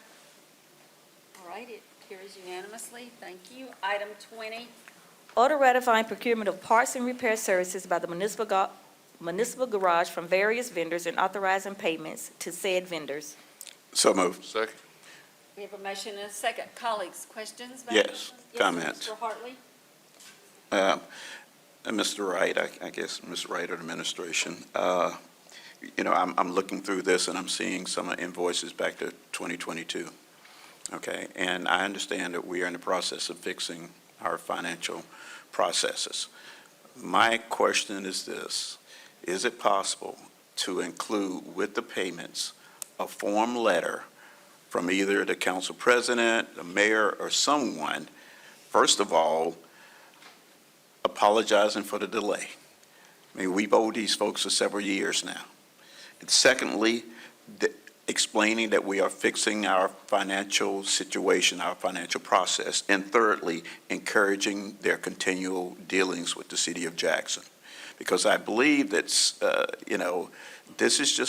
All right, it carries unanimously. Thank you. Item 20. Order ratifying procurement of parts and repair services by the municipal garage from various vendors and authorizing payments to said vendors. So moved. Second? We have a motion and a second. Colleagues, questions? about Yes, this? comments. Mr. Hartley? Mr. Wright, I guess, Mr. Wright or the administration, I'm looking through this and I'm seeing some invoices back to 2022. Okay, and I understand that we are in the process of fixing our financial processes. My question is this: is it possible to include with the payments a form letter from either the council president, the mayor, or someone, first of all, apologizing for the delay? I mean, we've owed these folks for several years now. And secondly, explaining that we are fixing our financial situation, our financial process. And thirdly, encouraging their continual dealings with the city of Jackson. Because I believe that, this is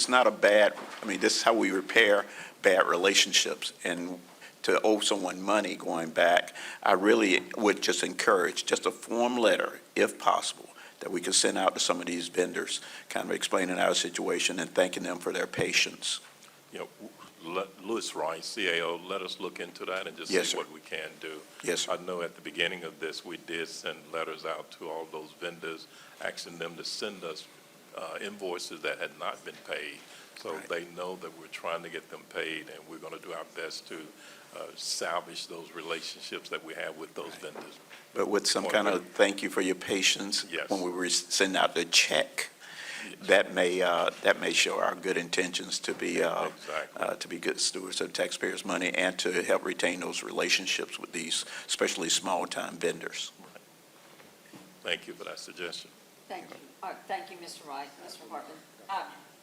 not a bad, this is how we repair bad relationships. And to owe someone money going back, I really would just encourage just a form letter, if possible, that we could send out to some of these vendors, kind of explaining our situation and thanking them for their patience. Louis Rice, CAO, let us look into that and just Yes, see sir. what we can do. Yes, sir. I know at the beginning of this, we did send letters out to all those vendors, asking them to send us invoices that had not been paid. So Right. they know that we're trying to get them paid, and we're going to do our best to salvage those relationships that we have with those vendors. But with some kind of thank you for your patience. Yes. When we were sending out the check, that may show our good intentions to be good stewards of taxpayers' money and to help retain those relationships with these, especially small-time vendors. Thank you for that suggestion. Thank you. All right, thank you, Mr. Wright, Mr. Hartley.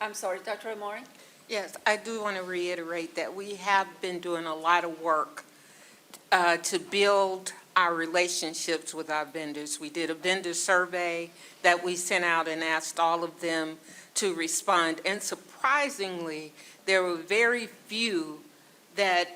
I'm sorry, Dr. Omari? Yes, I do want to reiterate that we have been doing a lot of work to build our relationships with our vendors. We did a vendor survey that we sent out and asked all of them to respond. And surprisingly, there were very few that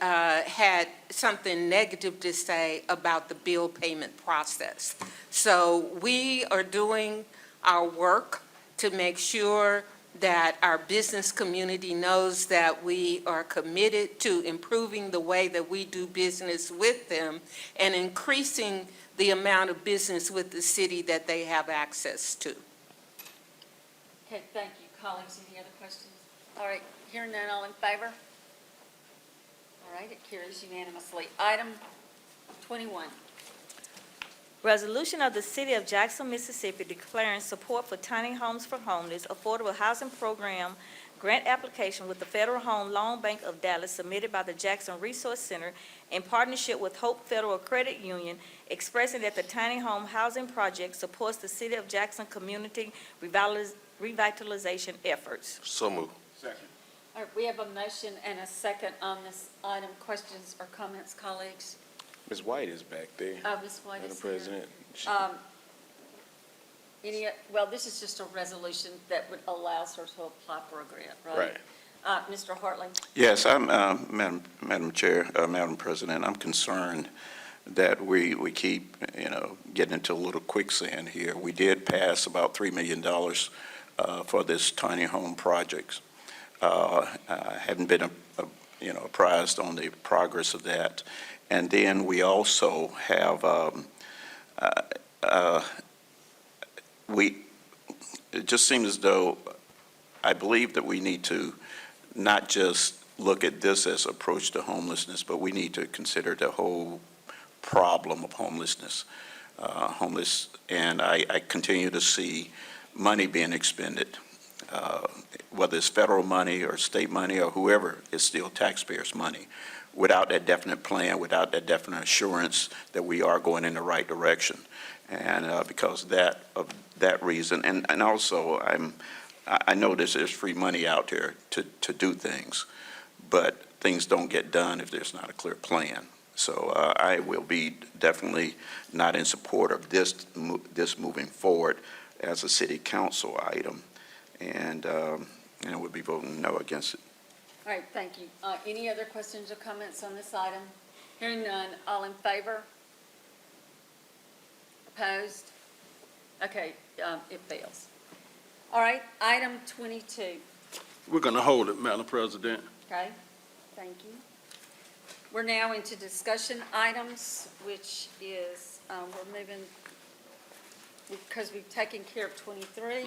had something negative to say about the bill payment process. So we are doing our work to make sure that our business community knows that we are committed to improving the way that we do business with them and increasing the amount of business with the city that they have access to. Okay, thank you. Colleagues, any other questions? All right, hearing none, all in favor? All right, it carries unanimously. Item 21. Resolution of the City of Jackson, Mississippi declaring support for tiny homes for homeless affordable housing program grant application with the Federal Home Loan Bank of Dallas submitted by the Jackson Resource Center in partnership with Hope Federal Credit Union, expressing that the tiny home housing project supports the City of Jackson community revitalization efforts. So moved. All right, we have a motion and a second on this item. Questions or comments, colleagues? Ms. White is back there. Ms. White Madam is here. President. Well, this is just a resolution that would allow her to apply for a grant, right? Right. Mr. Hartling? Yes, Madam Chair, Madam President, I'm concerned that we keep, getting into a little quicksand here. We did pass about $3 million for this tiny home project. I haven't been, apprised on the progress of that. And then we also have, it just seems as though I believe that we need to not just look at this as approach to homelessness, but we need to consider the whole problem of homelessness. And I continue to see money being expended, whether it's federal money or state money or whoever, it's still taxpayers' money, without that definite plan, without that definite assurance that we are going in the right direction. And because of that reason, and also I know there's free money out there to do things, but things don't get done if there's not a clear plan. So I will be definitely not in support of this moving forward as a city council item, and we'll be voting no against it. All right, thank you. Any other questions or comments on this item? Hearing none, all in favor? Opposed? Okay, it fails. All right, item 22, We're going to hold it, Madam President. okay? Thank you. We're now into discussion items, which is, we're moving, because we've taken care of 23,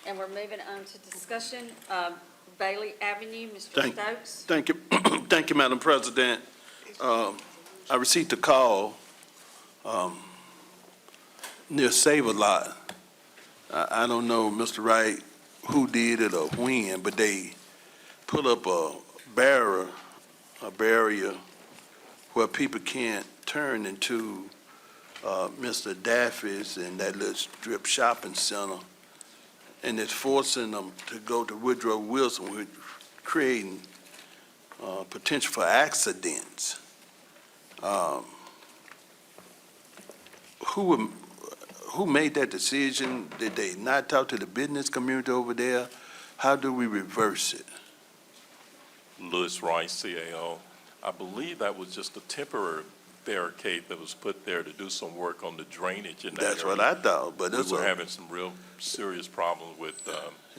and we're moving on to discussion. Bailey Avenue, Mr. Stokes. Thank you. Thank you, Madam President. I received a call near Save-A-Lot. I don't know, Mr. Wright, who did it or when, but they put up a barrier where people can't turn into Mr. Daffy's and that little strip shopping center, and it's forcing them to go to Woodrow Wilson, which creating potential for accidents. Who made that decision? Did they not talk to the business community over there? How do we reverse it? Lewis Rice, CAO. I believe that was just a temporary barricade that was put there to do some work on the drainage in that area. That's what I thought, but We were having some real serious problems with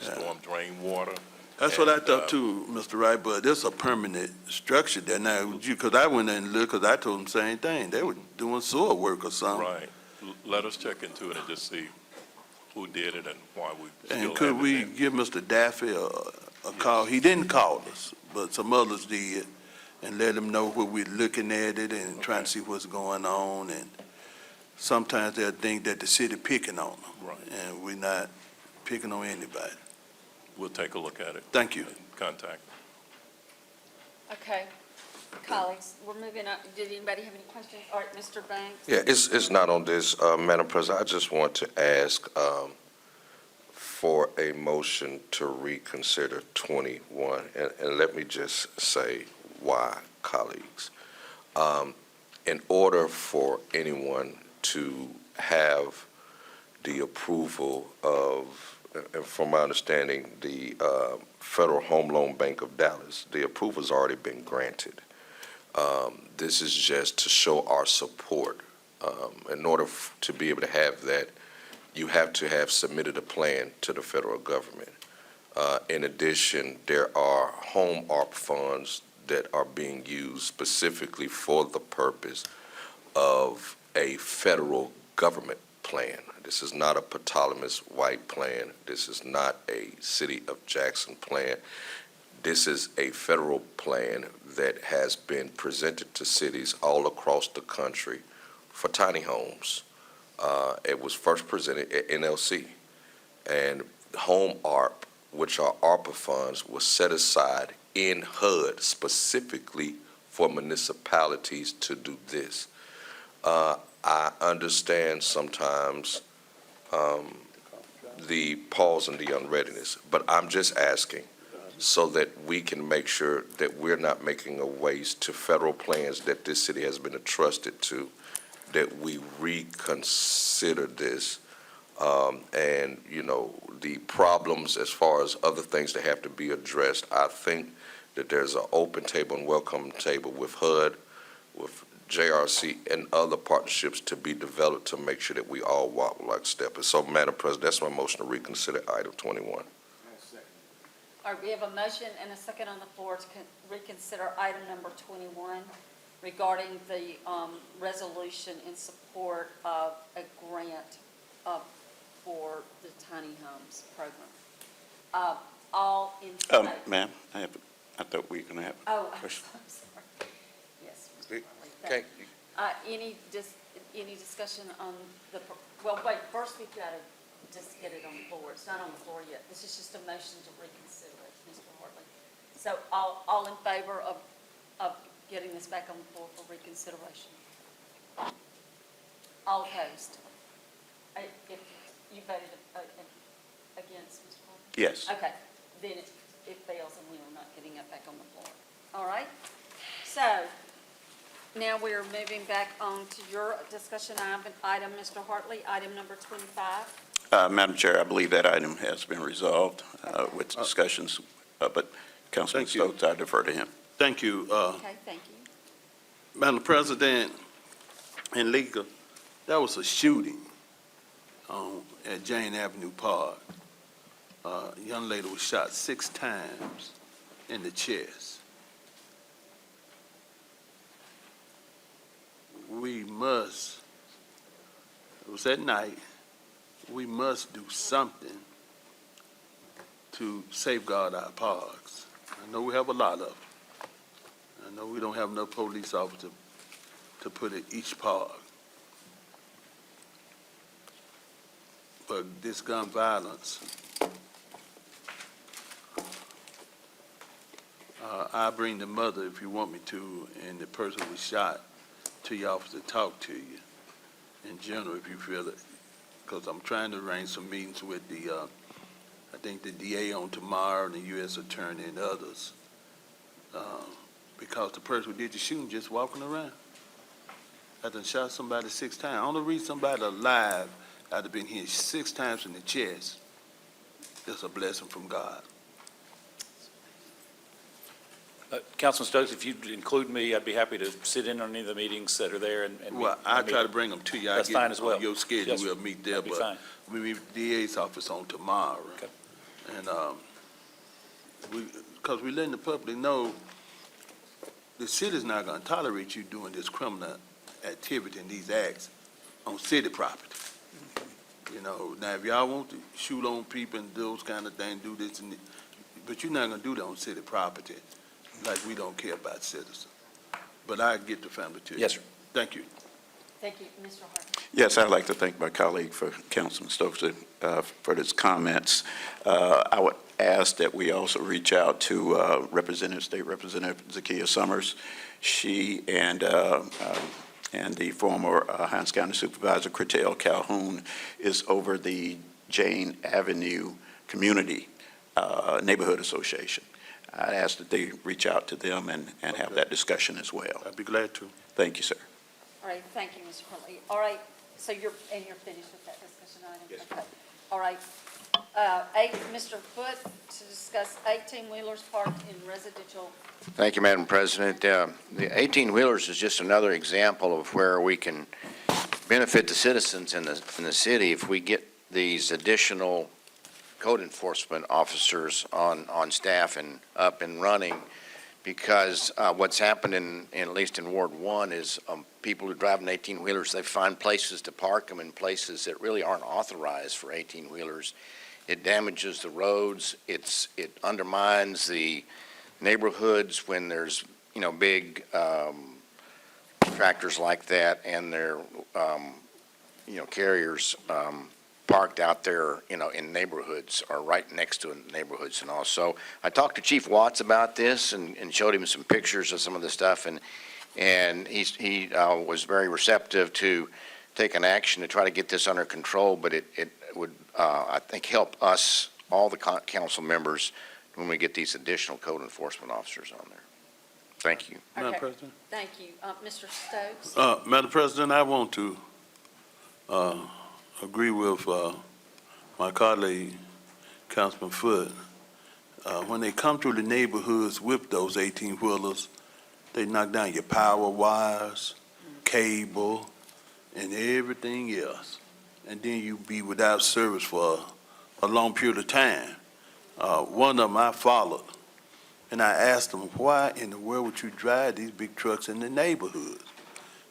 storm drain water. That's what I thought too, Mr. Wright, but it's a permanent structure there now, because I went in and looked, because I told them the same thing. They were doing sewer work or something. Right. Let us check into it and just see who did it and why we still have it. And could we there. give Mr. Daffy a call? He didn't call us, but some others did, and let him know where we're looking at it and trying to see what's going on. And sometimes they'll think that the city picking on them. Right. And we're not picking on anybody. We'll take a look at it. Thank you. Contact. Okay, colleagues, we're moving on. Did anybody have any questions? All right, Mr. Banks? Yeah, it's not on this, Madam President. I just want to ask for a motion to reconsider 21. And let me just say why, colleagues. In order for anyone to have the approval of, and from my understanding, the Federal Home Loan Bank of Dallas, the approval's already been granted. This is just to show our support. In order to be able to have that, you have to have submitted a plan to the federal government. In addition, there are home ARP funds that are being used specifically for the purpose of a federal government plan. This is not a Ptolemy's White plan. This is not a City of Jackson plan. This is a federal plan that has been presented to cities all across the country for tiny homes. It was first presented at NLC, and home ARP, which are ARPA funds, was set aside in HUD specifically for municipalities to do this. I understand sometimes the pause and the unreadiness, but I'm just asking so that we can make sure that we're not making a waste to federal plans that this city has been entrusted to, that we reconsider this. And, you know, the problems as far as other things that have to be addressed, I think that there's an open table and welcome table with HUD, with JRC, and other partnerships to be developed to make sure that we all walk lockstep. And so, Madam President, that's my motion to reconsider item 21. All right, we have a motion and a second on the floor to reconsider item number 21 regarding the resolution in support of a grant for the tiny homes program. All in favor? Ma'am, I thought we were going to have Oh, a I'm question. sorry. Yes, Mr. Hartley, Okay. thank you. Any discussion on the, well, wait, first we've got to just get it on the floor. It's not on the floor yet. This is just a motion to reconsider it, Mr. Hartley. So all in favor of getting this back on the floor for reconsideration? All opposed? If you voted against, Mr. Hartley? Yes. Okay, then it fails and we are not getting it back on the floor. All right? So now we are moving back on to your discussion item, Mr. Hartley, item number 25. Madam Chair, I believe that item has been resolved with discussions, but Councilman Thank you. Stokes, I defer to him. Thank you. Okay, thank you. Madam President and legal, there was a shooting at Jane Avenue Park. A young lady was shot 6 times in the chest. We must, it was at night, we must do something to safeguard our parks. I know we have a lot of them. I know we don't have enough police officers to put at each park. But this gun violence, I bring the mother, if you want me to, and the person who was shot to your office to talk to you in general, if you feel it, because I'm trying to arrange some meetings with the, I think the DA on tomorrow and the U.S. Attorney and others, because the person who did the shooting just walking around. I done shot somebody 6 times. I only read somebody alive after being hit 6 times in the chest. That's a blessing from God. Councilman Stokes, if you'd include me, I'd be happy to sit in on any of the meetings that are there and meet. Well, I try to bring them to you. That's fine as well. Your schedule, Yes, sir. we'll meet there, That'd be but fine. we meet with the DA's office on tomorrow. Okay. And, because we letting the public know the city's not gonna tolerate you doing this criminal activity and these acts on city property. You know, now if y'all want to shoot on people and those kind of things, do this and, but you're not gonna do that on city property, like we don't care about citizens. But I get the family to you. Yes, sir. Thank you. Thank you, Mr. Hartley. Yes, I'd like to thank my colleague for Councilman Stokes for his comments. I would ask that we also reach out to State Representative Zakiya Summers. She and the former Hinds County Supervisor Cretel Calhoun is over the Jane Avenue Community Neighborhood Association. I'd ask that they reach out to them and have that discussion as well. I'd be glad to. Thank you, sir. All right, thank you, Mr. Hartley. All right, so you're finished with that discussion item? Yes. Okay. All right. Mr. Foote, to discuss 18-wheelers parked in residential. Thank you, Madam President. The 18-wheelers is just another example of where we can benefit the citizens in the city if we get these additional code enforcement officers on staff and up and running, because what's happened at least in Ward 1 is people who drive in 18-wheelers, they find places to park them in places that really aren't authorized for 18-wheelers. It damages the roads. It undermines the neighborhoods when there's, big tractors like that and their, carriers parked out there, in neighborhoods or right next to neighborhoods and all. So I talked to Chief Watts about this and showed him some pictures of some of the stuff, and he was very receptive to take an action to try to get this under control, but it would, I think, help us, all the council members, when we get these additional code enforcement officers on there. Thank you. Okay. Madam President? Thank you. Mr. Stokes? Madam President, I want to agree with my colleague, Councilman Foote. When they come through the neighborhoods with those 18-wheelers, they knock down your power wires, cable, and everything else. And then you be without service for a long period of time. One of them I followed, and I asked them, why in the world would you drive these big trucks in the neighborhoods?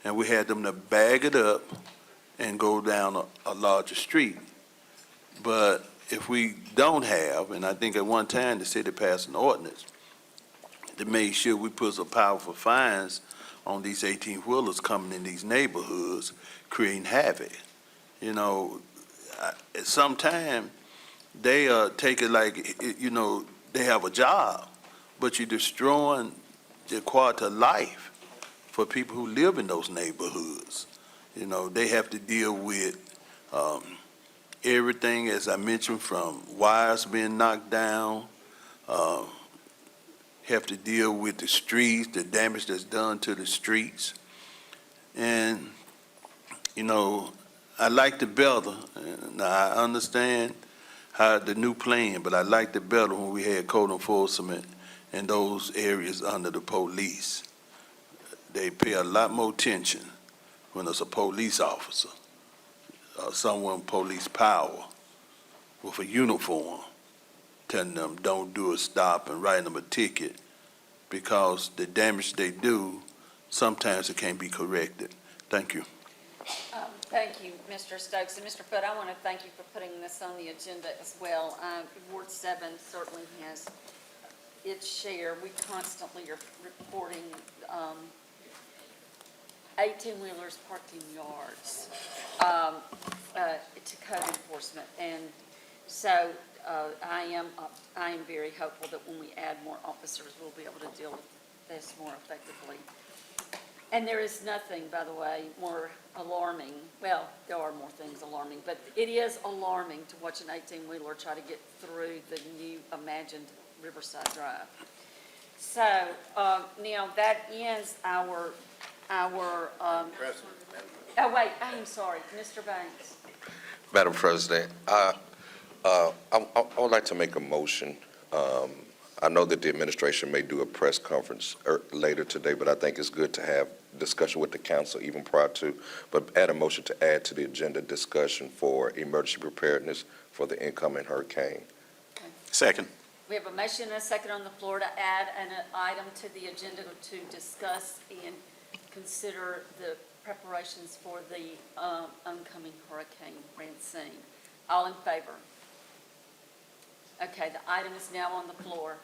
And we had them to bag it up and go down a larger street. But if we don't have, and I think at one time the city passed an ordinance to make sure we put some powerful fines on these 18-wheelers coming in these neighborhoods, creating havoc. Sometimes they take it like, they have a job, but you're destroying the quality of life for people who live in those neighborhoods. They have to deal with everything, as I mentioned, from wires being knocked down, have to deal with the streets, the damage that's done to the streets. And, I like the better. Now, I understand how the new plan, but I liked it better when we had code enforcement in those areas under the police. They pay a lot more attention when it's a police officer, someone police power with a uniform, telling them don't do a stop and writing them a ticket, because the damage they do, sometimes it can't be corrected. Thank you. Thank you, Mr. Stokes. And Mr. Foote, I want to thank you for putting this on the agenda as well. Ward 7 certainly has its share. We constantly are reporting 18-wheelers parked in yards to code enforcement. And so I am very hopeful that when we add more officers, we'll be able to deal with this more effectively. And there is nothing, by the way, more alarming. Well, there are more things alarming, but it is alarming to watch an 18-wheeler try to get through the new imagined Riverside Drive. So now that ends our oh, wait, I am sorry, Mr. Banks. Madam President, I would like to make a motion. I know that the administration may do a press conference later today, but I think it's good to have discussion with the council even prior to, but add a motion to add to the agenda discussion for emergency preparedness for the incoming hurricane. Second. We have a motion and a second on the floor to add an item to the agenda to discuss and consider the preparations for the oncoming Hurricane Francine. All in favor? Okay, the item is now on the floor.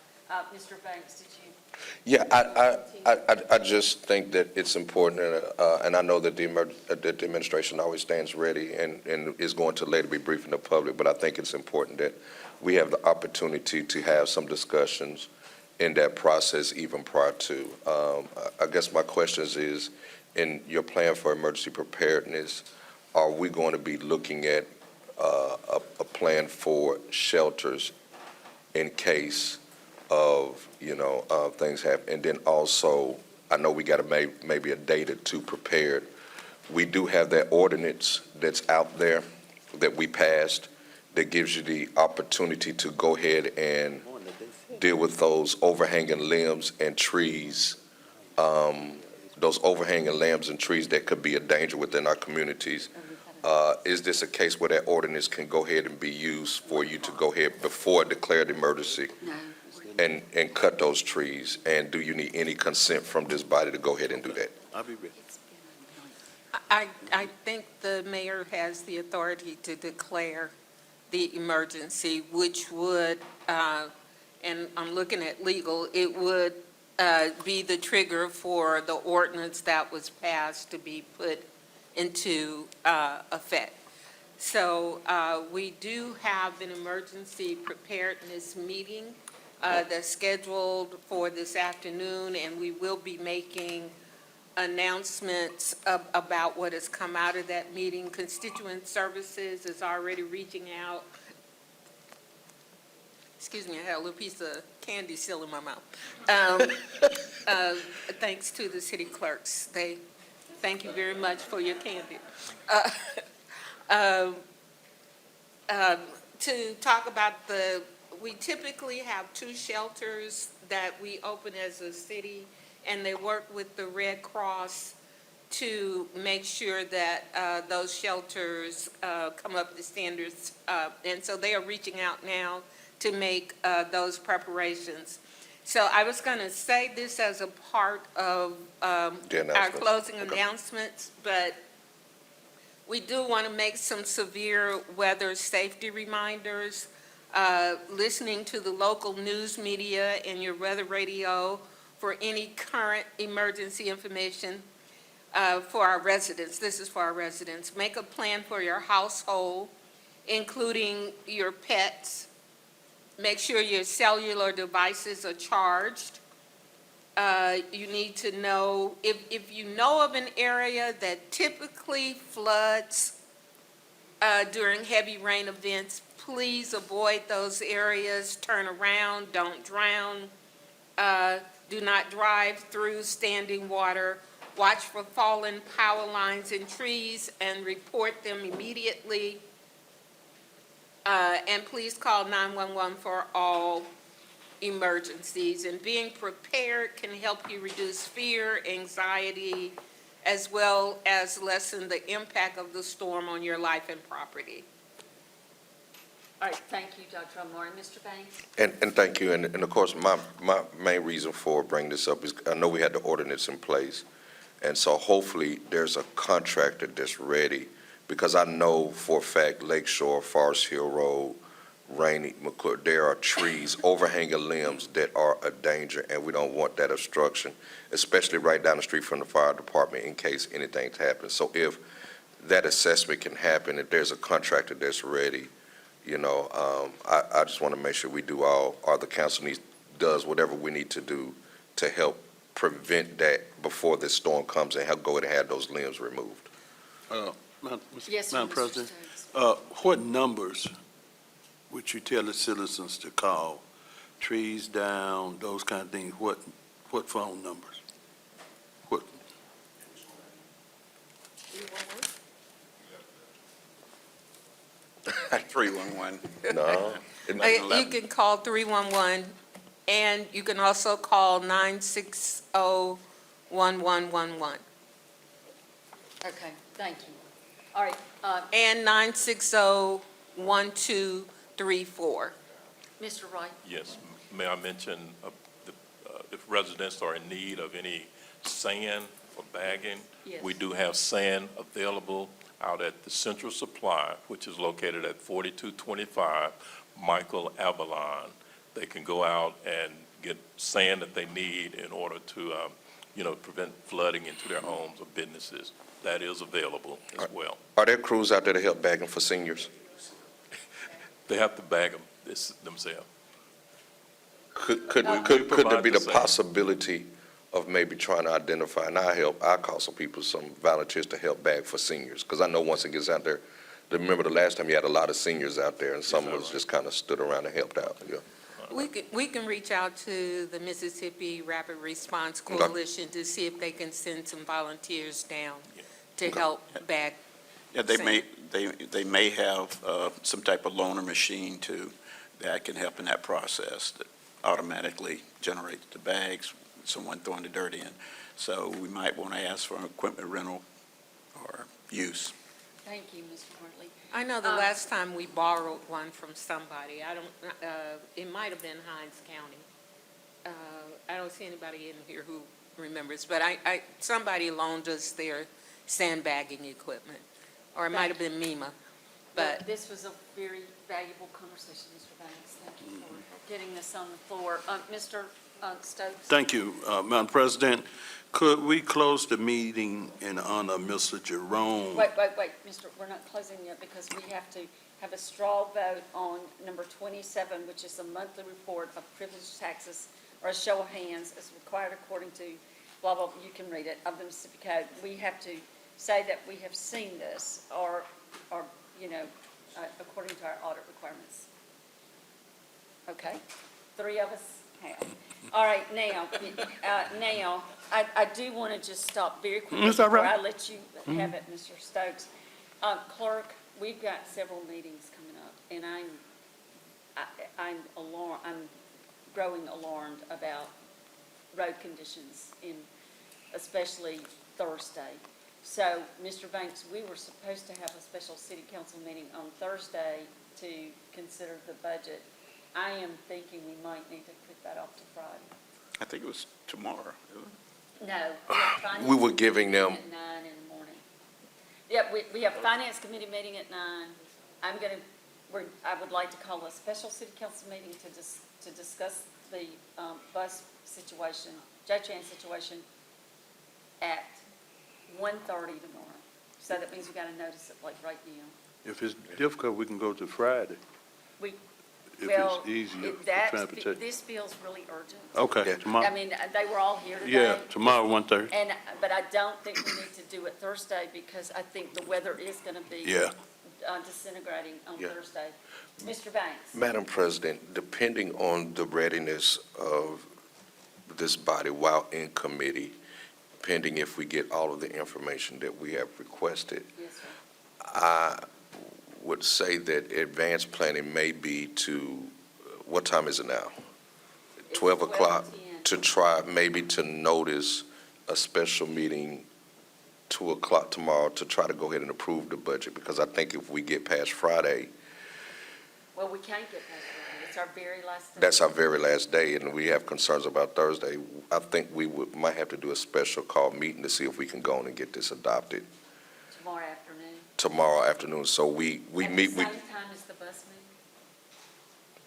Mr. Banks, did you? Yeah, I just think that it's important, and I know that the administration always stands ready and is going to later be briefing the public, but I think it's important that we have the opportunity to have some discussions in that process even prior to. I guess my question is, in your plan for emergency preparedness, are we going to be looking at a plan for shelters in case of, things happen? And then also, I know we got to maybe a date or two prepared. We do have that ordinance that's out there that we passed that gives you the opportunity to go ahead and deal with those overhanging limbs and trees, those overhanging limbs and trees that could be a danger within our communities. Is this a case where that ordinance can go ahead and be used for you to go ahead before a declared emergency No. and cut those trees? And do you need any consent from this body to go ahead and do that? I'll be ready. I think the mayor has the authority to declare the emergency, which would, and I'm looking at legal, it would be the trigger for the ordinance that was passed to be put into effect. So we do have an emergency preparedness meeting that's scheduled for this afternoon, and we will be making announcements about what has come out of that meeting. Constituent Services is already reaching out. Excuse me, I had a little piece of candy still in my mouth. Thanks to the city clerks. Thank you very much for your candy. To talk about we typically have 2 shelters that we open as a city, and they work with the Red Cross to make sure that those shelters come up to standards. And so they are reaching out now to make those preparations. So I was going to say this as a part of our closing announcements, but we do want to make some severe weather safety reminders. Listening to the local news media and your weather radio for any current emergency information for our residents. This is for our residents. Make a plan for your household, including your pets. Make sure your cellular devices are charged. You need to know, if you know of an area that typically floods during heavy rain events, please avoid those areas. Turn around, don't drown. Do not drive through standing water. Watch for fallen power lines and trees and report them immediately. And please call 911 for all emergencies. And being prepared can help you reduce fear, anxiety, as well as lessen the impact of the storm on your life and property. All right, thank you, Dr. Omari. Mr. Banks? And thank you. And of course, my main reason for bringing this up is I know we had the ordinance in place. And so hopefully there's a contractor that's ready, because I know for a fact Lakeshore, Forest Hill Road, Rainy, McClure, there are trees, overhanging limbs that are a danger, and we don't want that obstruction, especially right down the street from the fire department in case anything's happened. So if that assessment can happen, if there's a contractor that's ready, I just want to make sure we do or the council does whatever we need to do to help prevent that before this storm comes and help go ahead and have those limbs removed. Yes, Madam Mr. President, Stokes. what numbers would you tell the citizens to call? Trees down, those kind of things, what phone numbers? What? 311. No. You can call 311, and you can also call 960-1111. Okay, thank you. All right, And 960-1234. Mr. Wright? Yes, may I mention if residents are in need of any sand for bagging? Yes. We do have sand available out at the Central Supply, which is located at 4225 Michael Avalon. They can go out and get sand that they need in order to, prevent flooding into their homes or businesses. That is available as well. Are there crews out there to help bagging for seniors? They have to bag them themselves. Could We there provide be the the same. possibility of maybe trying to identify, and I'll call some volunteers to help bag for seniors? Because I know once it gets out there, remember the last time you had a lot of seniors out there and some of us just kind of stood around and helped out. Yeah. We can reach out to the Mississippi Rapid Response Okay. Coalition to see if they can send some volunteers down to help bag. Yeah, they may have some type of loaner machine too that can help in that process, that automatically generates the bags, someone throwing the dirt in. So we might want to ask for an equipment rental or use. Thank you, Mr. Hartley. I know the last time we borrowed one from somebody, I don't, it might have been Hines County. I don't see anybody in here who remembers, but somebody loaned us their sandbagging equipment, or it might have been MEMA. But But this was a very valuable conversation, Mr. Banks. Thank you for getting this on the floor. Mr. Stokes? Thank you, Madam President. Could we close the meeting in honor of Mr. Jerome? Wait, Mr., we're not closing yet because we have to have a straw vote on number 27, which is the monthly report of privileged taxes, or a show of hands as required according to blah, blah, you can read it, of the Mississippi Code. We have to say that we have seen this or according to our audit requirements. Okay? 3 of us have. All right, now, I do want to just stop very quickly Is that before right? I let you have it, Mr. Stokes. Clerk, we've got several meetings coming up, and I'm growing alarmed about road conditions especially Thursday. So, Mr. Banks, we were supposed to have a special city council meeting on Thursday to consider the budget. I am thinking we might need to put that off to Friday. I think it was tomorrow. No. We were giving them- At 9 in the morning. Yeah, we have finance committee meeting at 9. I would like to call a special city council meeting to discuss the bus situation, J-Tran situation at 1:30 tomorrow. So that means we got to notice it like right now. If it's difficult, we can go to Friday, if Well, it's easier for That transportation. this feels really urgent. Okay, I tomorrow. mean, they were all here today. Yeah, tomorrow, 1:30. But I don't think we need to do it Thursday because I think the weather is going to be Yeah. disintegrating on Yeah. Thursday. Mr. Banks? Madam President, depending on the readiness of this body while in committee, pending if we get all of the information that we have requested, Yes, sir. I would say that advanced planning may be to, what time is it now? It's 12 o'clock, 12:10. to try maybe to notice a special meeting 2 o'clock tomorrow to try to go ahead and approve the budget, because I think if we get past Friday, Well, we can't get past Friday. It's our very last day. that's our very last day, and we have concerns about Thursday. I think we might have to do a special call meeting to see if we can go on and get this adopted Tomorrow afternoon. tomorrow afternoon. So we meet, At the same time as the bus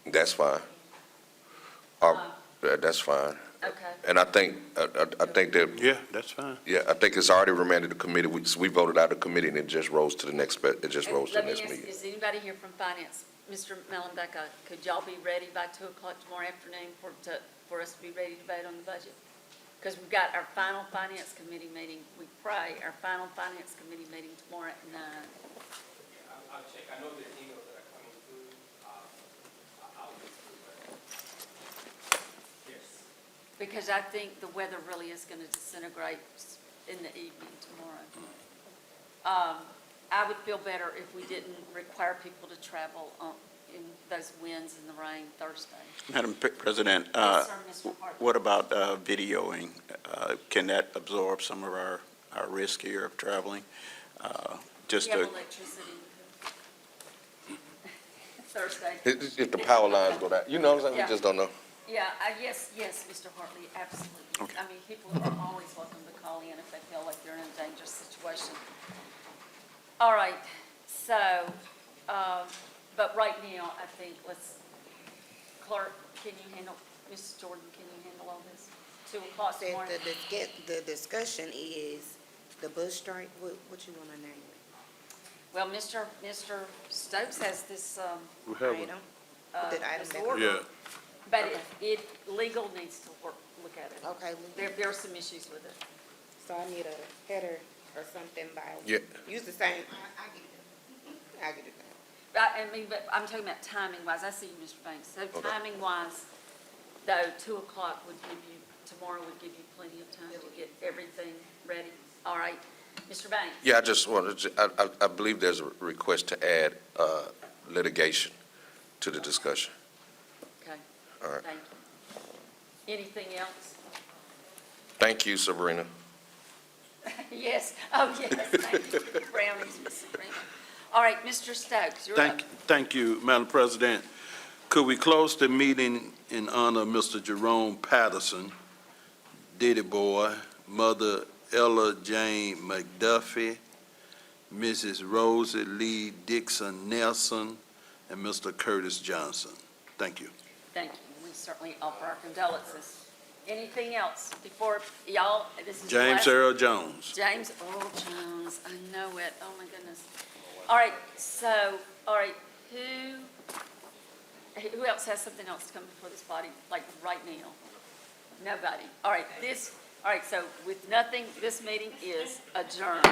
meeting? that's fine. That's fine. Okay. And I think that, Yeah, that's fine. yeah, I think it's already remanded to committee. We voted out of committee, and it just rose to the next, it just And rose to the let me next ask, meeting. is anybody here from finance? Mr. Mellenbecker, could y'all be ready by 2 o'clock tomorrow afternoon for us to be ready to vote on the budget? Because we've got our final finance committee meeting, we pray, our final finance committee meeting tomorrow at 9. I'll check. I know the emails that are coming through. I'll look through that. Yes. Because I think the weather really is going to disintegrate in the evening tomorrow. I would feel better if we didn't require people to travel in those winds and the rain Thursday. Madam President, Yes, sir, Mr. Hartley. what about videoing? Can that absorb some of our risk here of traveling? Just We have to, electricity Thursday. If the power lines go down, you know what I'm saying? Yeah. We just don't know. Yeah, yes, Mr. Hartley, absolutely. Okay. I mean, people are always welcome to call in if they feel like they're in a dangerous situation. All right, so, but right now, I think Clerk, can you handle, Mrs. Jordan, can you handle all this? 2 o'clock tomorrow? The discussion is the bus strike, what you want to name it? Well, Mr. Stokes has this, We have Item? a, That item this that- order. yeah. But legal needs to look at it. Okay, There are some issues with it. so I need a header or something by. Yeah. Use the same, I get it. I get it. But I'm talking about timing wise. I see you, Mr. Banks. So Okay. timing wise, though, 2 o'clock tomorrow would give you plenty of time to get everything ready. All right, Mr. Banks? Yeah, I just wanted to, I believe there's a request to add litigation to the discussion. Okay, All right. thank you. Anything else? Thank you, Sabrina. Yes, oh, yes, thank you. Brownies, Mrs. Freeman. All right, Mr. Stokes, you're up. Thank you, Madam President. Could we close the meeting in honor of Mr. Jerome Patterson, Diddy Boy, Mother Ella Jane McDuffie, Mrs. Rosie Lee Dixon Nelson, and Mr. Curtis Johnson. Thank you. Thank you. We certainly offer our condolences. Anything else before, y'all, this is. the James last- Earl Jones. James Earl Jones, I know it, oh my goodness. All right, so, all right, who else has something else to come before this body, like right now? Nobody. All right, all right, so with nothing, this meeting is adjourned.